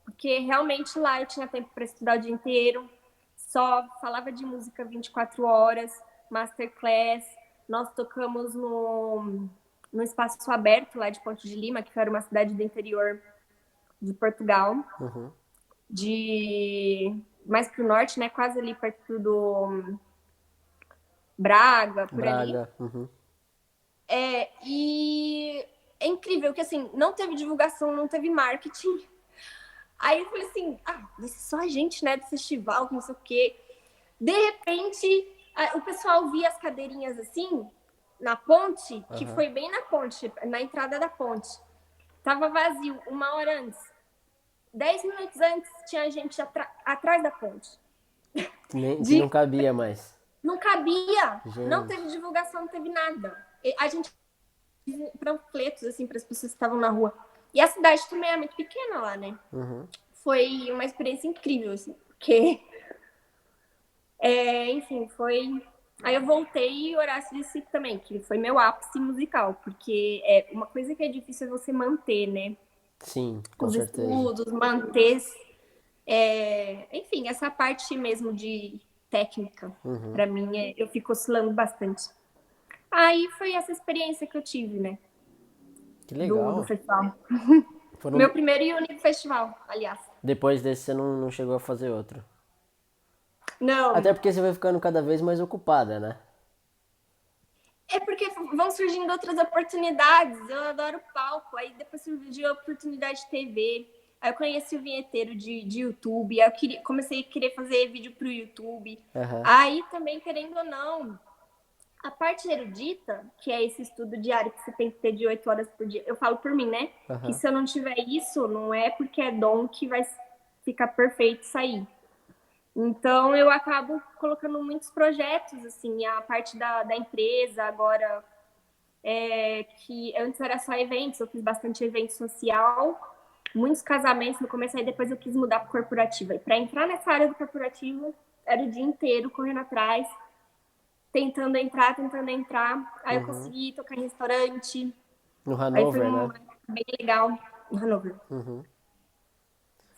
Speaker 2: Porque realmente lá eu tinha tempo para estudar o dia inteiro, só falava de música 24 horas, masterclass. Nós tocamos no espaço aberto lá de Ponte de Lima, que era uma cidade do interior de Portugal,
Speaker 1: Uhum.
Speaker 2: de mais para o norte, né? Quase ali perto do Braga, por ali.
Speaker 1: Braga. Uhum.
Speaker 2: E é incrível que assim, não teve divulgação, não teve marketing. Aí eu falei assim, vai ser só a gente, né, do festival, não sei o quê. De repente, o pessoal via as cadeirinhas assim, na ponte, que
Speaker 1: Aham.
Speaker 2: foi bem na ponte, na entrada da ponte. Tava vazio 1 hora antes. 10 minutos antes, tinha gente atrás da ponte.
Speaker 1: Que não
Speaker 2: De...
Speaker 1: cabia mais.
Speaker 2: Não cabia, não
Speaker 1: Gente.
Speaker 2: teve divulgação, não teve nada. A gente panfletos, assim, para as pessoas que estavam na rua. E a cidade também é muito pequena lá, né?
Speaker 1: Uhum.
Speaker 2: Foi uma experiência incrível, assim, porque enfim, foi. Aí eu voltei e Horácio disse também, que foi meu ápice musical, porque uma coisa que é difícil é você manter, né?
Speaker 1: Sim, com
Speaker 2: Os
Speaker 1: certeza.
Speaker 2: estudos, manter. Enfim, essa parte mesmo de técnica,
Speaker 1: Uhum.
Speaker 2: pra mim, eu fico oscilando bastante. Aí foi essa experiência que eu tive, né?
Speaker 1: Que
Speaker 2: Do
Speaker 1: legal.
Speaker 2: festival. Meu
Speaker 1: Foram...
Speaker 2: primeiro e único festival, aliás.
Speaker 1: Depois desse você não chegou a fazer outro. Até
Speaker 2: Não,
Speaker 1: porque você vai ficando cada vez mais ocupada, né?
Speaker 2: é porque vão surgindo outras oportunidades. Eu adoro palco. Aí depois surgiu a oportunidade de TV. Aí eu conheci o vinheteiro de YouTube. Aí comecei a querer fazer vídeo pro YouTube.
Speaker 1: Aham.
Speaker 2: Aí também, querendo ou não, a parte erudita, que é esse estudo diário que você tem que ter de 8 horas por dia, eu falo por mim, né? Que
Speaker 1: Aham.
Speaker 2: se eu não tiver isso, não é porque é dom que vai ficar perfeito e sair. Então eu acabo colocando muitos projetos, assim, a parte da empresa, agora que antes era só eventos, eu fiz bastante evento social, muitos casamentos no começo, aí depois eu quis mudar para corporativa. E para entrar nessa área do corporativo, era o dia inteiro correndo atrás, tentando entrar, tentando entrar. Aí eu
Speaker 1: Uhum.
Speaker 2: consegui tocar em restaurante,
Speaker 1: No
Speaker 2: aí foi
Speaker 1: Hanover, né?
Speaker 2: bem legal em Hanover.
Speaker 1: Uhum.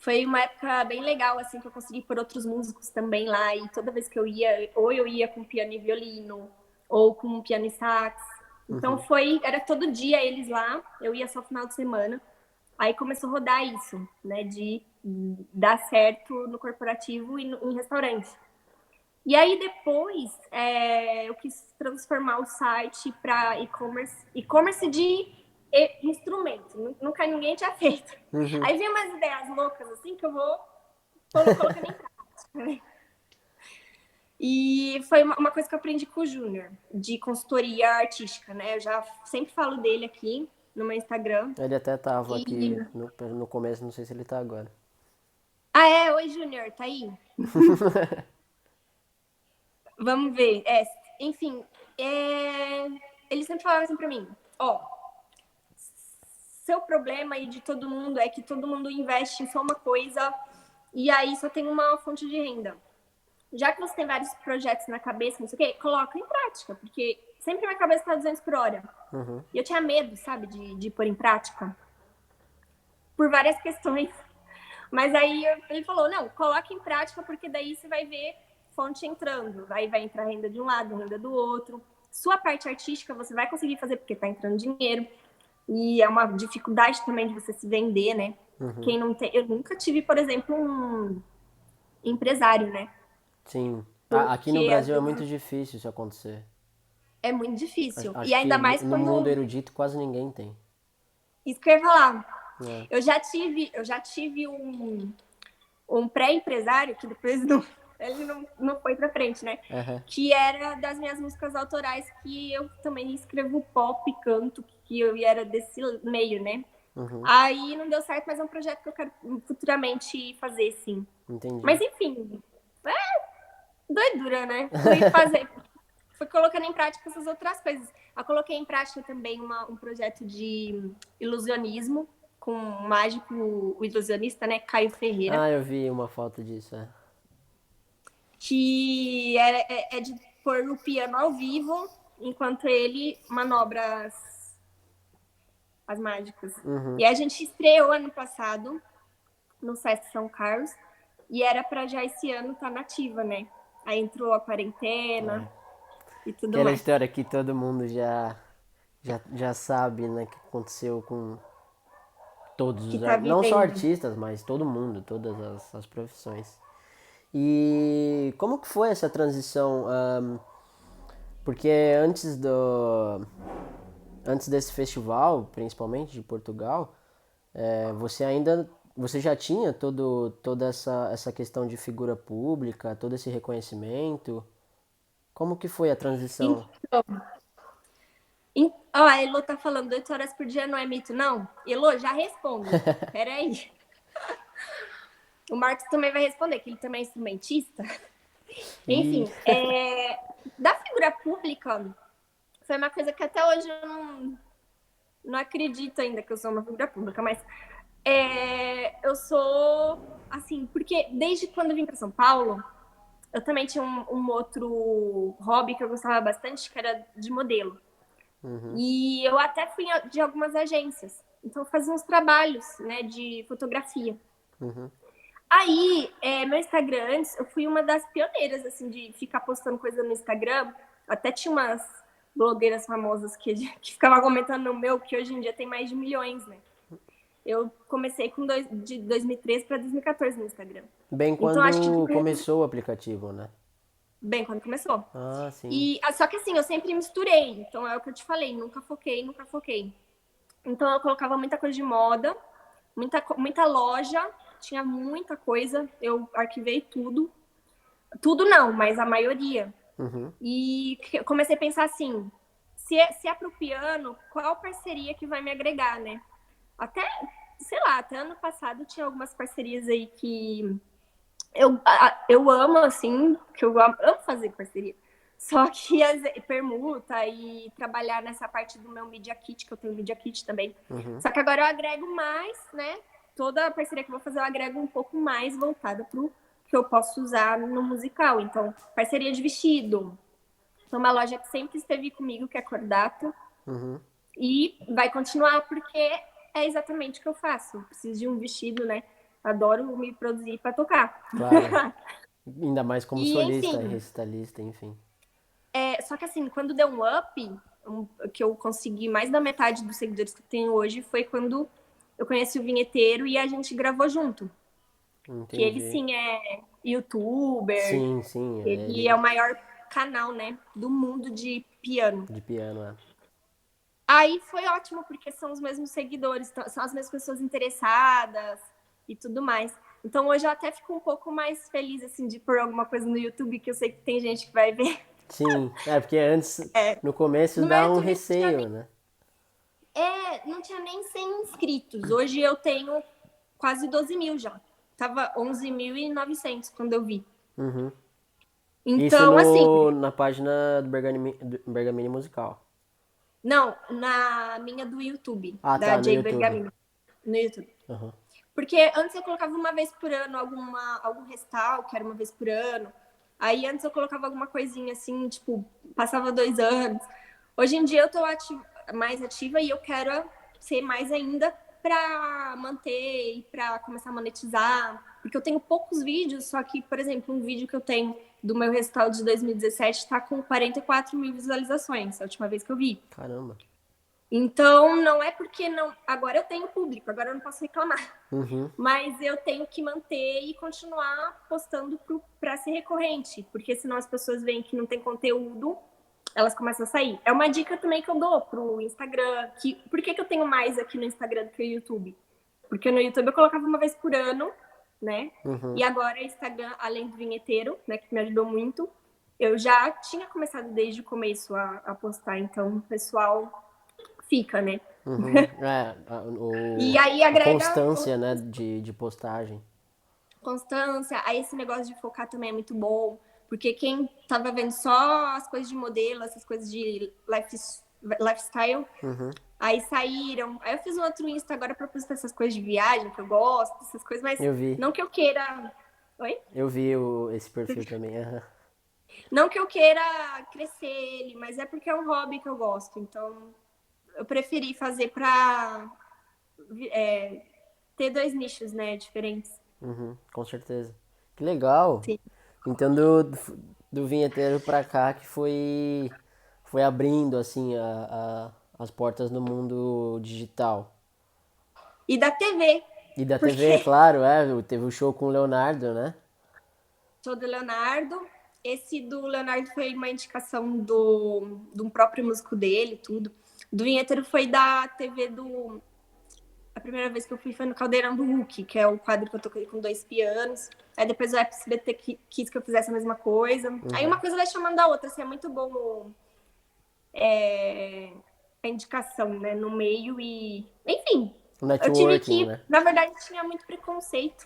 Speaker 2: Foi uma época bem legal, assim, que eu consegui pôr outros músicos também lá. E toda vez que eu ia, ou eu ia com piano e violino, ou com piano e sax. Então
Speaker 1: Uhum.
Speaker 2: era todo dia eles lá, eu ia só final de semana. Aí começou a rodar isso, né, de dar certo no corporativo e em restaurante. E aí depois eu quis transformar o site para e-commerce de instrumento. Nunca ninguém tinha feito.
Speaker 1: Uhum.
Speaker 2: Aí vem umas ideias loucas assim que eu vou colocando em prática. Né? E foi uma coisa que eu aprendi com o Júnior, de consultoria artística, né? Eu já sempre falo dele aqui no meu Instagram.
Speaker 1: Ele até tava
Speaker 2: E...
Speaker 1: aqui no começo, não sei se ele tá agora.
Speaker 2: Ah, oi, Júnior, tá aí? Vamos ver. Enfim, ele sempre falava assim pra mim, ó, seu problema e de todo mundo é que todo mundo investe em só uma coisa e aí só tem uma fonte de renda. Já que você tem vários projetos na cabeça, não sei o quê, coloca em prática, porque sempre minha cabeça tá 200 por hora.
Speaker 1: Uhum.
Speaker 2: E eu tinha medo, sabe, de pôr em prática, por várias questões. Mas aí ele falou, não, coloca em prática, porque daí você vai ver fonte entrando. Aí vai entrar renda de um lado, renda do outro. Sua parte artística você vai conseguir fazer porque tá entrando dinheiro. E é uma dificuldade também de você se vender, né?
Speaker 1: Uhum.
Speaker 2: Quem não tem. Eu nunca tive, por exemplo, um empresário, né?
Speaker 1: Sim. Aqui no
Speaker 2: Porque às
Speaker 1: Brasil é
Speaker 2: vezes
Speaker 1: muito difícil isso acontecer.
Speaker 2: é muito difícil. E
Speaker 1: Acho
Speaker 2: ainda
Speaker 1: que
Speaker 2: mais
Speaker 1: no mundo
Speaker 2: quando.
Speaker 1: erudito quase ninguém tem.
Speaker 2: Isso que eu ia falar.
Speaker 1: É.
Speaker 2: Eu já tive um pré-empresário, que depois ele não foi pra frente, né?
Speaker 1: Uhum.
Speaker 2: Que era das minhas músicas autorais, que eu também escrevo pop, canto, que eu era desse meio, né?
Speaker 1: Uhum.
Speaker 2: Aí não deu certo, mas é um projeto que eu quero futuramente fazer, sim.
Speaker 1: Entendi.
Speaker 2: Mas enfim, doidura, né? Fui colocando em prática essas outras coisas. Eu coloquei em prática também um projeto de ilusionismo com o mágico, o ilusionista, né? Caio Ferreira.
Speaker 1: Ah, eu vi uma foto disso, é.
Speaker 2: Que é de pôr o piano ao vivo enquanto ele manobra as mágicas.
Speaker 1: Uhum.
Speaker 2: E a gente estreou ano passado no Sesc São Carlos e era para já esse ano estar nativa, né? Aí entrou a quarentena e tudo
Speaker 1: Aquela
Speaker 2: mais.
Speaker 1: história que todo mundo já sabe, né, que aconteceu com todos
Speaker 2: Que
Speaker 1: os
Speaker 2: tá
Speaker 1: artistas. Não só
Speaker 2: vivendo.
Speaker 1: artistas, mas todo mundo, todas as profissões. E como que foi essa transição? Porque antes desse festival, principalmente de Portugal, você já tinha toda essa questão de figura pública, todo esse reconhecimento. Como que foi a transição?
Speaker 2: Então, a Elo tá falando 8 horas por dia não é mito, não? Elo, já respondo. Peraí. O Marcos também vai responder, que ele também é instrumentista.
Speaker 1: E
Speaker 2: Enfim, da figura pública, foi uma coisa que até hoje eu não acredito ainda que eu sou uma figura pública, mas eu sou, assim, porque desde quando eu vim para São Paulo, eu também tinha um outro hobby que eu gostava bastante, que era de modelo. E eu até fui de algumas agências. Então, eu fazia uns trabalhos, né, de fotografia. Aí, meu Instagram, antes, eu fui uma das pioneiras, assim, de ficar postando coisa no Instagram. Até tinha umas blogueiras famosas que ficavam comentando no meu, que hoje em dia tem mais de milhões, né? Eu comecei de 2013 para 2014 no Instagram.
Speaker 1: bem
Speaker 2: Então, acho que
Speaker 1: quando começou o aplicativo, né?
Speaker 2: bem quando começou.
Speaker 1: Ah, sim.
Speaker 2: Só que assim, eu sempre misturei. Então, é o que eu te falei, nunca foquei, nunca foquei. Então, eu colocava muita coisa de moda, muita loja, tinha muita coisa. Eu arquivei tudo. Tudo não, mas a maioria.
Speaker 1: Uhum.
Speaker 2: E comecei a pensar assim, se é pro piano, qual parceria que vai me agregar, né? Até, sei lá, até ano passado tinha algumas parcerias aí que eu amo, assim, que eu amo fazer parceria. Só que permuta e trabalhar nessa parte do meu Media Kit, que eu tenho Media Kit também. Só que agora eu agrego mais, né? Toda a parceria que eu vou fazer, eu agrego um pouco mais voltada pro que eu posso usar no musical. Então, parceria de vestido. Então, uma loja que sempre esteve comigo, que é Cordato.
Speaker 1: Uhum.
Speaker 2: E vai continuar porque é exatamente o que eu faço. Eu preciso de um vestido, né? Adoro me produzir para tocar.
Speaker 1: Claro. Ainda mais como
Speaker 2: E,
Speaker 1: solista,
Speaker 2: enfim,
Speaker 1: recitalista, enfim.
Speaker 2: só que assim, quando deu um up, que eu consegui mais da metade dos seguidores que eu tenho hoje, foi quando eu conheci o vinheteiro e a gente gravou junto. Que ele
Speaker 1: Entendi.
Speaker 2: sim é youtuber,
Speaker 1: Sim, sim,
Speaker 2: ele é o maior canal, né, do mundo de piano.
Speaker 1: de piano, é.
Speaker 2: Aí foi ótimo, porque são os mesmos seguidores, são as mesmas pessoas interessadas e tudo mais. Então hoje eu até fico um pouco mais feliz, assim, de pôr alguma coisa no YouTube, que eu sei que tem gente que vai ver.
Speaker 1: Sim, porque antes, no começo
Speaker 2: No meu
Speaker 1: dá um
Speaker 2: YouTube
Speaker 1: receio, né?
Speaker 2: não tinha nem 100 inscritos. Hoje eu tenho quase 12 mil já. Tava 11.900 quando eu vi.
Speaker 1: Uhum. Isso
Speaker 2: Então, assim,
Speaker 1: no, na página do Bergamini Musical.
Speaker 2: não, na minha do YouTube,
Speaker 1: Ah,
Speaker 2: da
Speaker 1: tá, no
Speaker 2: Jay
Speaker 1: YouTube.
Speaker 2: Bergamini, no YouTube.
Speaker 1: Uhum.
Speaker 2: Porque antes eu colocava uma vez por ano algum restal, que era uma vez por ano. Aí antes eu colocava alguma coisinha assim, tipo, passava 2 anos. Hoje em dia eu tô mais ativa e eu quero ser mais ainda para manter e para começar a monetizar. Porque eu tenho poucos vídeos, só que, por exemplo, um vídeo que eu tenho do meu recital de 2017 está com 44 mil visualizações, a última vez que eu vi.
Speaker 1: Caramba.
Speaker 2: Então, não é porque não. Agora eu tenho público, agora eu não posso reclamar.
Speaker 1: Uhum.
Speaker 2: Mas eu tenho que manter e continuar postando para ser recorrente, porque senão as pessoas veem que não tem conteúdo, elas começam a sair. É uma dica também que eu dou pro Instagram. Por que eu tenho mais aqui no Instagram do que no YouTube? Porque no YouTube eu colocava uma vez por ano, né?
Speaker 1: Uhum.
Speaker 2: E agora o Instagram, além do vinheteiro, né, que me ajudou muito, eu já tinha começado desde o começo a postar, então o pessoal fica, né?
Speaker 1: Uhum.
Speaker 2: E aí
Speaker 1: A
Speaker 2: agrega
Speaker 1: constância, né, de postagem.
Speaker 2: constância. Aí esse negócio de focar também é muito bom, porque quem tava vendo só as coisas de modelo, essas coisas de lifestyle,
Speaker 1: Uhum.
Speaker 2: aí saíram. Aí eu fiz um outro Insta agora pra postar essas coisas de viagem, que eu gosto, essas coisas, mas
Speaker 1: Eu vi.
Speaker 2: não que eu queira. Oi?
Speaker 1: Eu vi esse perfil também. Aham.
Speaker 2: Não que eu queira crescer ele, mas é porque é um hobby que eu gosto. Então, eu preferi fazer pra ter dois nichos, né, diferentes.
Speaker 1: Uhum. Com certeza. Que legal.
Speaker 2: Sim.
Speaker 1: Então do vinheteiro pra cá que foi abrindo assim as portas no mundo digital.
Speaker 2: E da TV,
Speaker 1: E da TV,
Speaker 2: porque
Speaker 1: claro, teve o show com o Leonardo, né?
Speaker 2: sou do Leonardo. Esse do Leonardo foi uma indicação do próprio músico dele, tudo. Do Vinheteiro foi da TV do. A primeira vez que eu fui foi no Caldeirão do Hulk, que é o quadro que eu toquei com 2 pianos. Aí depois o SBT quis que eu fizesse a mesma coisa. Aí uma coisa vai chamando a outra, assim, é muito bom a indicação, né, no meio e. Enfim,
Speaker 1: O
Speaker 2: eu tive
Speaker 1: networking,
Speaker 2: que.
Speaker 1: né?
Speaker 2: Na verdade, tinha muito preconceito.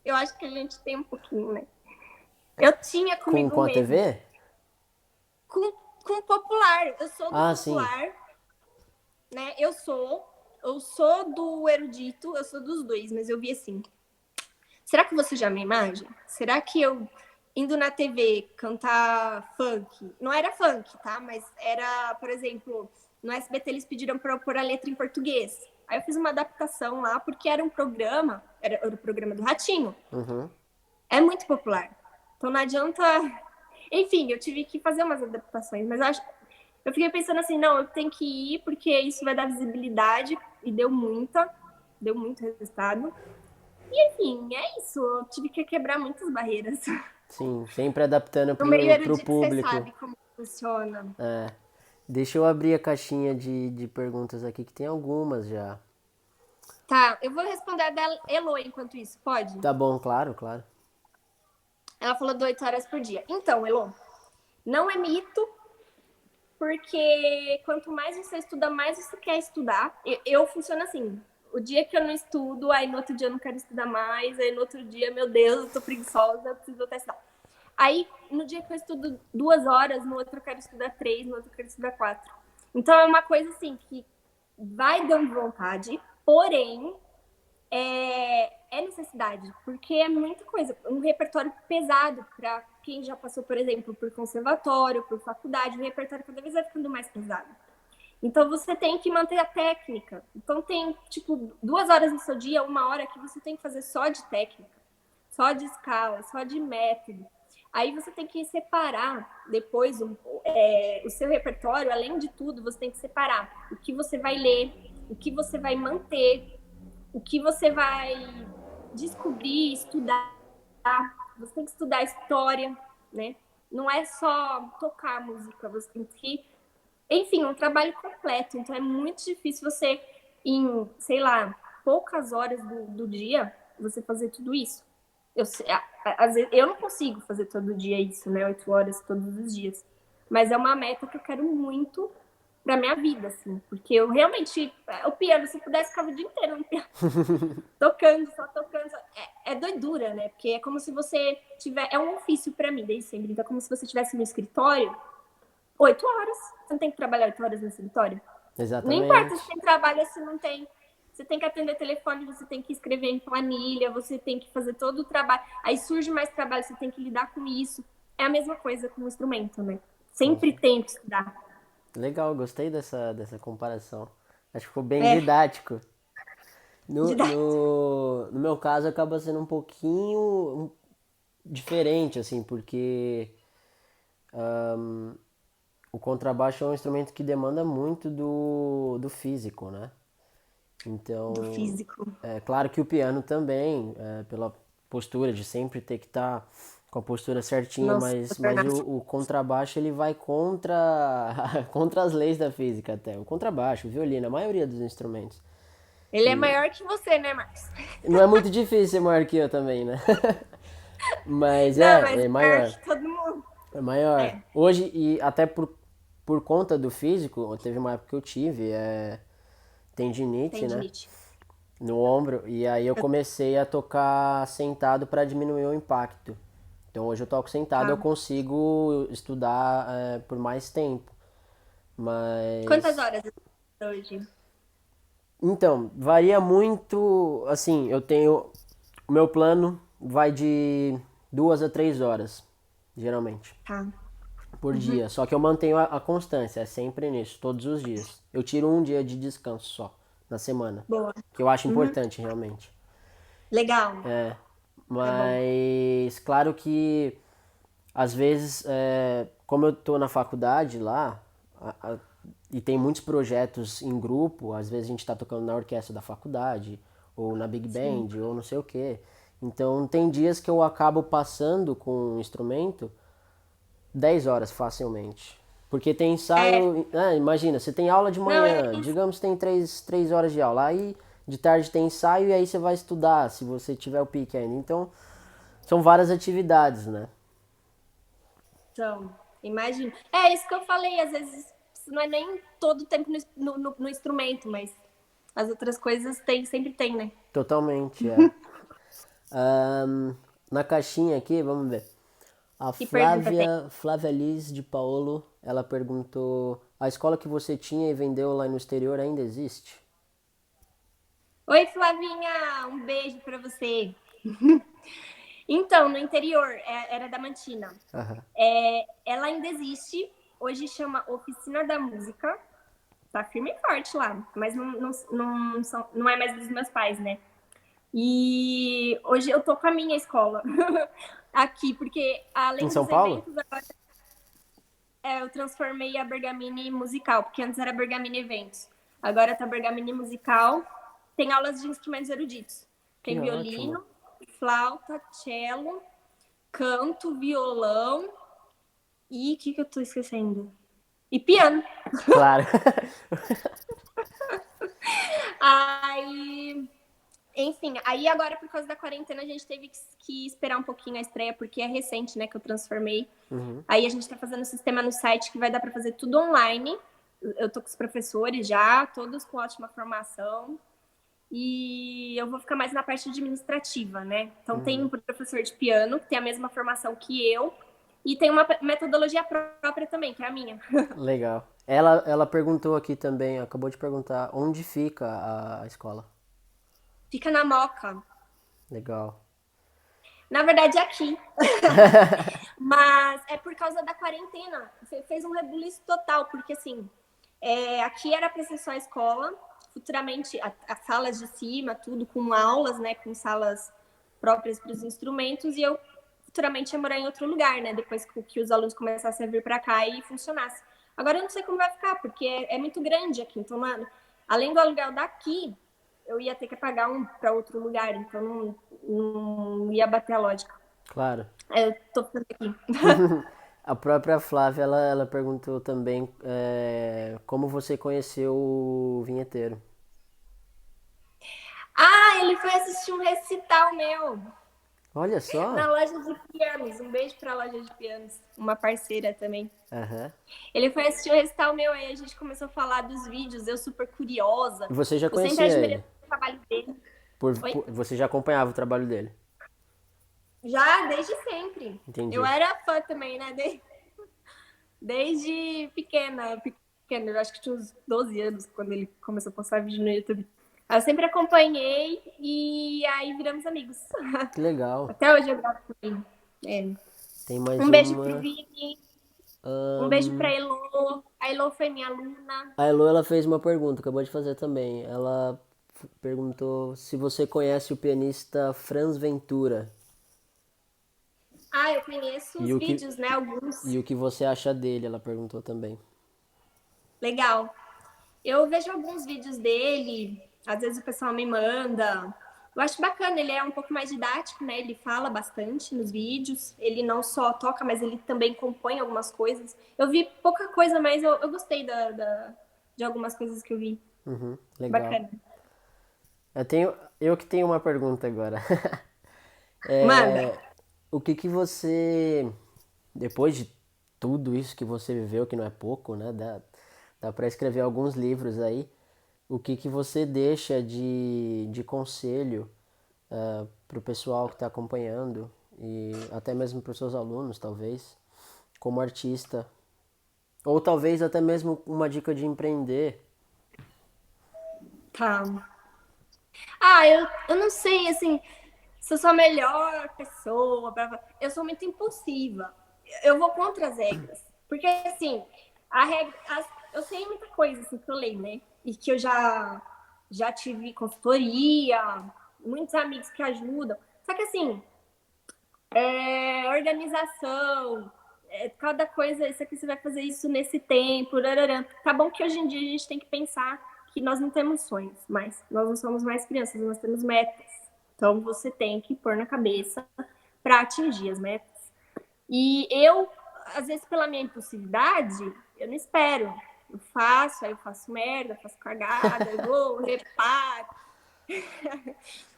Speaker 2: Eu acho que a gente tem um pouquinho, né? Eu tinha comigo
Speaker 1: Com a
Speaker 2: mesmo.
Speaker 1: TV?
Speaker 2: com, com popular. Eu sou do
Speaker 1: Ah, sim.
Speaker 2: popular, né? Eu sou do erudito, eu sou dos dois, mas eu vi assim. Será que você já me imagem? Será que eu indo na TV cantar funk? Não era funk, tá? Mas era, por exemplo, no SBT eles pediram para eu pôr a letra em português. Aí eu fiz uma adaptação lá porque era um programa, era o programa do Ratinho.
Speaker 1: Uhum.
Speaker 2: É muito popular. Então não adianta. Enfim, eu tive que fazer umas adaptações, mas eu fiquei pensando assim, não, eu tenho que ir porque isso vai dar visibilidade e deu muito resultado. E enfim, é isso. Eu tive que quebrar muitas barreiras.
Speaker 1: Sim, sempre adaptando
Speaker 2: No meio
Speaker 1: pro
Speaker 2: erudito, você
Speaker 1: público.
Speaker 2: sabe como funciona.
Speaker 1: É. Deixa eu abrir a caixinha de perguntas aqui, que tem algumas já.
Speaker 2: Tá, eu vou responder a da Elo enquanto isso, pode?
Speaker 1: Tá bom, claro, claro.
Speaker 2: Ela falou de 8 horas por dia. Então, Elo, não é mito, porque quanto mais você estuda, mais você quer estudar. Eu funciono assim. O dia que eu não estudo, aí no outro dia eu não quero estudar mais, aí no outro dia, meu Deus, eu tô preguiçosa, eu preciso voltar a estudar. Aí, no dia que eu estudo 2 horas, no outro eu quero estudar 3, no outro eu quero estudar 4. Então, é uma coisa assim que vai dando vontade, porém, é necessidade, porque é muita coisa. Um repertório pesado para quem já passou, por exemplo, por conservatório, por faculdade, o repertório cada vez vai ficando mais pesado. Então você tem que manter a técnica. Então tem, tipo, 2 horas no seu dia, 1 hora que você tem que fazer só de técnica, só de escala, só de método. Aí você tem que separar depois o seu repertório, além de tudo, você tem que separar o que você vai ler, o que você vai manter, o que você vai descobrir, estudar. Você tem que estudar história, né? Não é só tocar música, você tem que. Enfim, um trabalho completo. Então é muito difícil você, em, sei lá, poucas horas do dia, você fazer tudo isso. Às vezes, eu não consigo fazer todo dia isso, né? 8 horas todos os dias. Mas é uma meta que eu quero muito pra minha vida, assim. Porque eu realmente. O piano, se eu pudesse ficar o dia inteiro no piano, tocando, só tocando. É doidura, né? Porque é como se você tiver. É um ofício pra mim, desde sempre. Então é como se você estivesse no escritório 8 horas. Você não tem que trabalhar 8 horas no escritório? Não importa se
Speaker 1: Exatamente.
Speaker 2: tem trabalho ou se não tem. Você tem que atender telefone, você tem que escrever em planilha, você tem que fazer todo o trabalho. Aí surge mais trabalho, você tem que lidar com isso. É a mesma coisa com o instrumento, né?
Speaker 1: Com
Speaker 2: Sempre tem que estudar.
Speaker 1: Legal, gostei dessa comparação. Acho que ficou bem
Speaker 2: É,
Speaker 1: didático. No,
Speaker 2: didático.
Speaker 1: no meu caso, acaba sendo um pouquinho diferente, assim, porque o contrabaixo é um instrumento que demanda muito do físico, né?
Speaker 2: Do
Speaker 1: Então,
Speaker 2: físico.
Speaker 1: é claro que o piano também, pela postura de sempre ter que estar com a postura certinha,
Speaker 2: Nossa,
Speaker 1: mas o contrabaixo ele vai contra, contra as leis da física até. O contrabaixo, o violino, a maioria dos instrumentos.
Speaker 2: ele é
Speaker 1: E
Speaker 2: maior que você, né, Marcos?
Speaker 1: não é muito difícil ser maior que eu também, né? Mas
Speaker 2: Não, mas
Speaker 1: é
Speaker 2: maior
Speaker 1: maior.
Speaker 2: que todo mundo.
Speaker 1: É maior.
Speaker 2: É,
Speaker 1: Hoje, e até por conta do físico, teve uma época que eu tive tendinite, né?
Speaker 2: tendinite.
Speaker 1: No ombro. E aí eu comecei a tocar sentado para diminuir o impacto. Então hoje eu toco sentado, eu
Speaker 2: Tá.
Speaker 1: consigo estudar por mais tempo.
Speaker 2: Quantas
Speaker 1: Mas.
Speaker 2: horas hoje?
Speaker 1: Então, varia muito. Assim, eu tenho. O meu plano vai de 2 a 3 horas, geralmente,
Speaker 2: Tá.
Speaker 1: por
Speaker 2: Uhum.
Speaker 1: dia. Só que eu mantenho a constância, é sempre nisso, todos os dias. Eu tiro um dia de descanso só na semana,
Speaker 2: Boa.
Speaker 1: que eu acho
Speaker 2: Uhum.
Speaker 1: importante realmente.
Speaker 2: Legal. É bom.
Speaker 1: Mas claro que às vezes, como eu tô na faculdade lá, e tem muitos projetos em grupo, às vezes a gente está tocando na orquestra da faculdade, ou na Big
Speaker 2: Sim.
Speaker 1: Band, ou não sei o quê. Então tem dias que eu acabo passando com o instrumento 10 horas facilmente. Porque tem
Speaker 2: É,
Speaker 1: ensaio. Imagina, você tem aula de
Speaker 2: não, é
Speaker 1: manhã,
Speaker 2: isso.
Speaker 1: digamos que tem 3 horas de aula. Aí de tarde tem ensaio e aí você vai estudar, se você tiver o pique ainda. Então são várias atividades, né?
Speaker 2: Então, imagina. É isso que eu falei, às vezes não é nem todo o tempo no instrumento, mas as outras coisas tem, sempre tem, né?
Speaker 1: Totalmente, é. Na caixinha aqui, vamos ver. A
Speaker 2: Que pergunta tem?
Speaker 1: Flávia Liz de Paolo, ela perguntou: a escola que você tinha e vendeu lá no exterior ainda existe?
Speaker 2: Oi, Flavinha, um beijo pra você. Então, no interior, era da Mantina.
Speaker 1: Aham.
Speaker 2: Ela ainda existe, hoje chama Oficina da Música, tá firme e forte lá, mas não é mais dos meus pais, né? E hoje eu tô com a minha escola aqui, porque
Speaker 1: Em
Speaker 2: além
Speaker 1: São
Speaker 2: dos
Speaker 1: Paulo?
Speaker 2: eventos, agora eu transformei a Bergamini musical, porque antes era Bergamini Eventos. Agora tá Bergamini musical. Tem aulas de instrumentos eruditos.
Speaker 1: Que
Speaker 2: Tem
Speaker 1: ótimo.
Speaker 2: violino, flauta, cello, canto, violão e o que eu tô esquecendo? E piano.
Speaker 1: Claro.
Speaker 2: Aí, enfim, aí agora por causa da quarentena a gente teve que esperar um pouquinho a estreia, porque é recente, né, que eu transformei.
Speaker 1: Uhum.
Speaker 2: Aí a gente tá fazendo um sistema no site que vai dar para fazer tudo online. Eu tô com os professores já, todos com ótima formação. E eu vou ficar mais na parte administrativa, né? Então tem um professor de piano que tem a mesma formação que eu e tem uma metodologia própria também, que é a minha.
Speaker 1: Legal. Ela perguntou aqui também, acabou de perguntar, onde fica a escola?
Speaker 2: Fica na Moca.
Speaker 1: Legal.
Speaker 2: Na verdade, é aqui. Mas é por causa da quarentena. Fez um rebuliço total, porque assim, Aqui era para ser só a escola, futuramente as salas de cima, tudo com aulas, né, com salas próprias para os instrumentos, e eu futuramente ia morar em outro lugar, né, depois que os alunos começassem a vir para cá e funcionasse. Agora eu não sei como vai ficar, porque é muito grande aqui, então, mano, além do aluguel daqui, eu ia ter que pagar um para outro lugar, então não ia bater a lógica.
Speaker 1: Claro.
Speaker 2: Eu tô ficando aqui.
Speaker 1: A própria Flávia, ela perguntou também como você conheceu o vinheteiro.
Speaker 2: Ah, ele foi assistir um recital meu.
Speaker 1: Olha só.
Speaker 2: Na loja de pianos. Um beijo pra loja de pianos. Uma parceira também.
Speaker 1: Aham.
Speaker 2: Ele foi assistir o recital meu, aí a gente começou a falar dos vídeos, eu super curiosa.
Speaker 1: E você já
Speaker 2: Eu sempre
Speaker 1: conhecia
Speaker 2: admirei
Speaker 1: ele?
Speaker 2: o trabalho dele. Oi?
Speaker 1: Você já acompanhava o trabalho dele?
Speaker 2: Já desde sempre. Eu
Speaker 1: Entendi.
Speaker 2: era fã também, né? Desde pequena. Eu acho que tinha uns 12 anos quando ele começou a postar vídeo no YouTube. Eu sempre acompanhei e aí viramos amigos.
Speaker 1: Que legal.
Speaker 2: Até hoje eu gravo com ele. É.
Speaker 1: Tem mais
Speaker 2: Um beijo pro
Speaker 1: uma.
Speaker 2: Vini. Um beijo
Speaker 1: Ahn,
Speaker 2: pra Elo. A Elo foi minha aluna.
Speaker 1: A Elo, ela fez uma pergunta, acabou de fazer também. Ela perguntou se você conhece o pianista Franz Ventura
Speaker 2: Ah, eu conheço
Speaker 1: e
Speaker 2: os
Speaker 1: o que,
Speaker 2: vídeos, né? Alguns.
Speaker 1: e o que você acha dele, ela perguntou também.
Speaker 2: Legal. Eu vejo alguns vídeos dele, às vezes o pessoal me manda. Eu acho bacana, ele é um pouco mais didático, né? Ele fala bastante nos vídeos. Ele não só toca, mas ele também compõe algumas coisas. Eu vi pouca coisa, mas eu gostei de algumas coisas que eu vi.
Speaker 1: Uhum, legal.
Speaker 2: Bacana.
Speaker 1: Eu que tenho uma pergunta agora.
Speaker 2: Manda.
Speaker 1: O que que você, depois de tudo isso que você viveu, que não é pouco, né? Dá para escrever alguns livros aí. O que que você deixa de conselho para o pessoal que está acompanhando e até mesmo para os seus alunos, talvez, como artista? Ou talvez até mesmo uma dica de empreender.
Speaker 2: Tá. Ah, eu não sei, assim, se eu sou a melhor pessoa. Eu sou muito impulsiva. Eu vou contra as regras. Porque, assim, eu sei muita coisa assim, que eu leio, né? E que eu já tive consultoria, muitos amigos que ajudam. Só que, assim, organização, cada coisa, isso aqui você vai fazer isso nesse tempo. Rararã. Tá bom que hoje em dia a gente tem que pensar que nós não temos sonhos, mas nós não somos mais crianças, nós temos metas. Então você tem que pôr na cabeça para atingir as metas. E eu, às vezes, pela minha impulsividade, eu não espero. Aí eu faço merda, faço cagada, eu vou, reparo.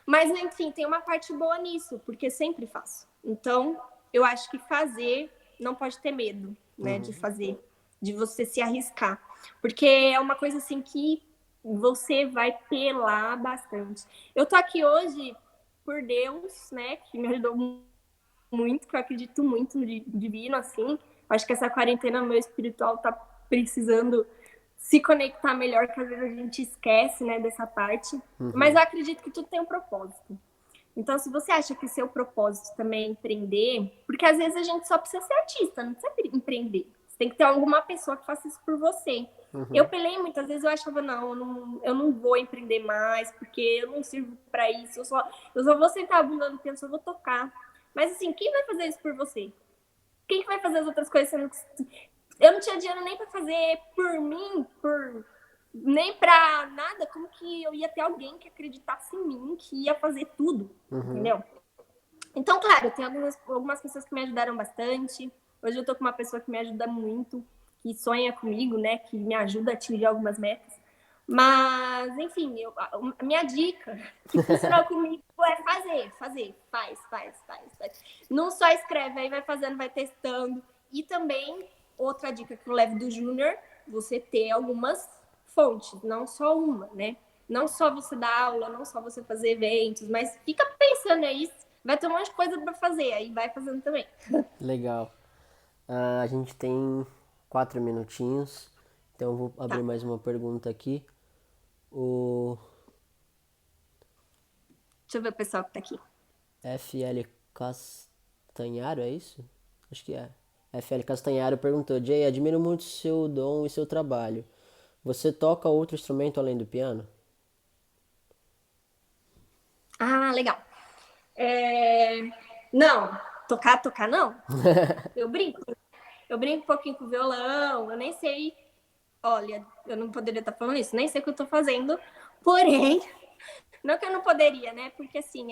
Speaker 2: Mas, enfim, tem uma parte boa nisso, porque sempre faço. Então, eu acho que fazer não pode ter medo, né, de fazer, de você se arriscar. Porque é uma coisa assim que você vai pelar bastante. Eu tô aqui hoje por Deus, né, que me ajudou muito, que eu acredito muito no divino, assim. Acho que essa quarentena meu espiritual tá precisando se conectar melhor, que às vezes a gente esquece, né, dessa parte. Mas eu acredito que tudo tem um propósito. Então, se você acha que seu propósito também é empreender, porque às vezes a gente só precisa ser artista, não precisa empreender. Você tem que ter alguma pessoa que faça isso por você. Eu pelei muitas vezes, eu achava, eu não vou empreender mais, porque eu não sirvo para isso, eu só vou sentar a bunda no piano, só vou tocar. Mas assim, quem vai fazer isso por você? Quem que vai fazer as outras coisas? Eu não tinha dinheiro nem para fazer por mim, nem para nada. Como que eu ia ter alguém que acreditasse em mim, que ia fazer tudo, entendeu? Então, claro, tem algumas pessoas que me ajudaram bastante. Hoje eu tô com uma pessoa que me ajuda muito, que sonha comigo, né? Que me ajuda a atingir algumas metas. Mas, enfim, a minha dica que funcionou comigo é faz. Não só escreve, aí vai fazendo, vai testando. E também, outra dica que eu levo do Júnior, você ter algumas fontes, não só uma, né? Não só você dar aula, não só você fazer eventos, mas fica pensando aí, vai ter um monte de coisa para fazer, aí vai fazendo também.
Speaker 1: Legal. A gente tem 4 minutinhos, então eu vou abrir
Speaker 2: Tá.
Speaker 1: mais uma pergunta aqui. O
Speaker 2: Deixa eu ver o pessoal que tá aqui.
Speaker 1: FL Castanharo, é isso? Acho que é. FL Castanharo perguntou: Jay, admiro muito seu dom e seu trabalho. Você toca outro instrumento além do piano?
Speaker 2: Ah, legal. É... Não, tocar não. Eu brinco. Eu brinco um pouquinho com o violão, eu nem sei. Olha, eu não poderia estar falando isso, nem sei o que eu tô fazendo. Porém, não que eu não poderia, né? Porque assim,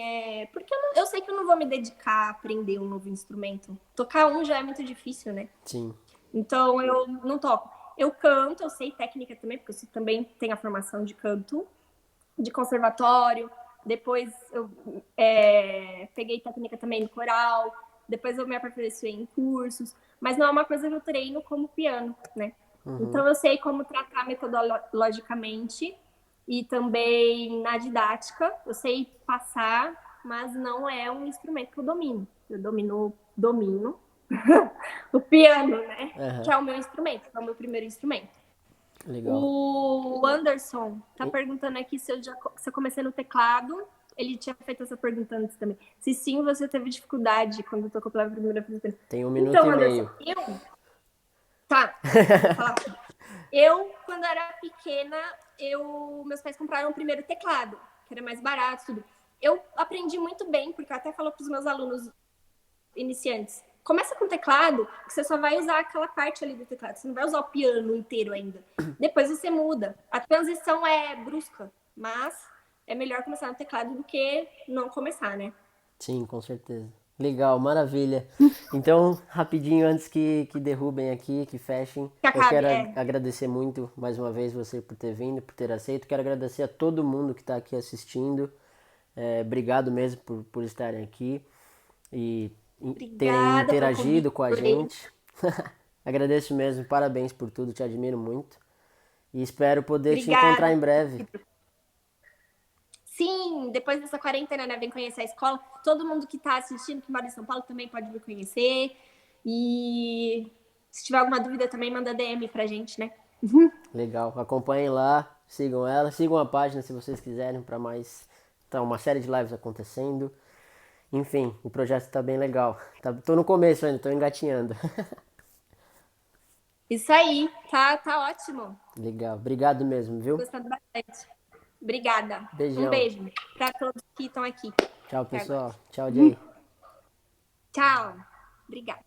Speaker 2: Porque eu sei que eu não vou me dedicar a aprender um novo instrumento. Tocar um já é muito difícil, né?
Speaker 1: Sim.
Speaker 2: Então eu não toco. Eu canto, eu sei técnica também, porque eu também tenho a formação de canto, de conservatório. Depois eu peguei técnica também no coral. Depois eu me aperfeiçoei em cursos. Mas não é uma coisa que eu treino como piano, né?
Speaker 1: Uhum.
Speaker 2: Então eu sei como tratar metodologicamente e também na didática. Eu sei passar, mas não é um instrumento que eu domino. Eu domino o piano, né? Que
Speaker 1: Aham.
Speaker 2: é o meu instrumento, que é o meu primeiro instrumento.
Speaker 1: Legal.
Speaker 2: O Anderson tá
Speaker 1: E-
Speaker 2: perguntando aqui se eu comecei no teclado. Ele tinha feito essa pergunta antes também. Se sim, você teve dificuldade quando tocou pela primeira vez.
Speaker 1: Tem 1 minuto
Speaker 2: Então,
Speaker 1: e
Speaker 2: Anderson,
Speaker 1: meio.
Speaker 2: tá, vou falar. Eu, quando era pequena, meus pais compraram o primeiro teclado, que era mais barato, tudo. Eu aprendi muito bem, porque eu até falo para os meus alunos iniciantes. Começa com teclado, que você só vai usar aquela parte ali do teclado. Você não vai usar o piano inteiro ainda. Depois você muda. A transição é brusca, mas é melhor começar no teclado do que não começar, né?
Speaker 1: Sim, com certeza. Legal, maravilha. Então, rapidinho, antes que derrubem aqui, que fechem,
Speaker 2: Que
Speaker 1: eu
Speaker 2: acabe,
Speaker 1: quero agradecer muito mais uma vez você por ter vindo, por ter aceito. Quero agradecer a todo mundo que está aqui assistindo. Obrigado mesmo por estarem aqui e terem
Speaker 2: Obrigada pelo convite.
Speaker 1: interagido com a gente. Agradeço mesmo, parabéns por tudo, te admiro muito. E espero poder te encontrar
Speaker 2: Obrigada.
Speaker 1: em breve.
Speaker 2: Sim, depois dessa quarentena, né, vem conhecer a escola. Todo mundo que está assistindo, que mora em São Paulo, também pode vir conhecer. E se tiver alguma dúvida, também manda DM pra gente, né?
Speaker 1: Legal. Acompanhem lá, sigam ela, sigam a página se vocês quiserem para mais. Tá uma série de lives acontecendo. Enfim, o projeto está bem legal. Tô no começo ainda, tô engatinhando.
Speaker 2: Isso aí, tá ótimo.
Speaker 1: Legal. Obrigado mesmo,
Speaker 2: Tô
Speaker 1: viu?
Speaker 2: gostando bastante. Obrigada. Um
Speaker 1: Beijão.
Speaker 2: beijo para todos que estão aqui
Speaker 1: Tchau,
Speaker 2: até agora.
Speaker 1: pessoal. Tchau, Jay.
Speaker 2: Tchau. Obrigada.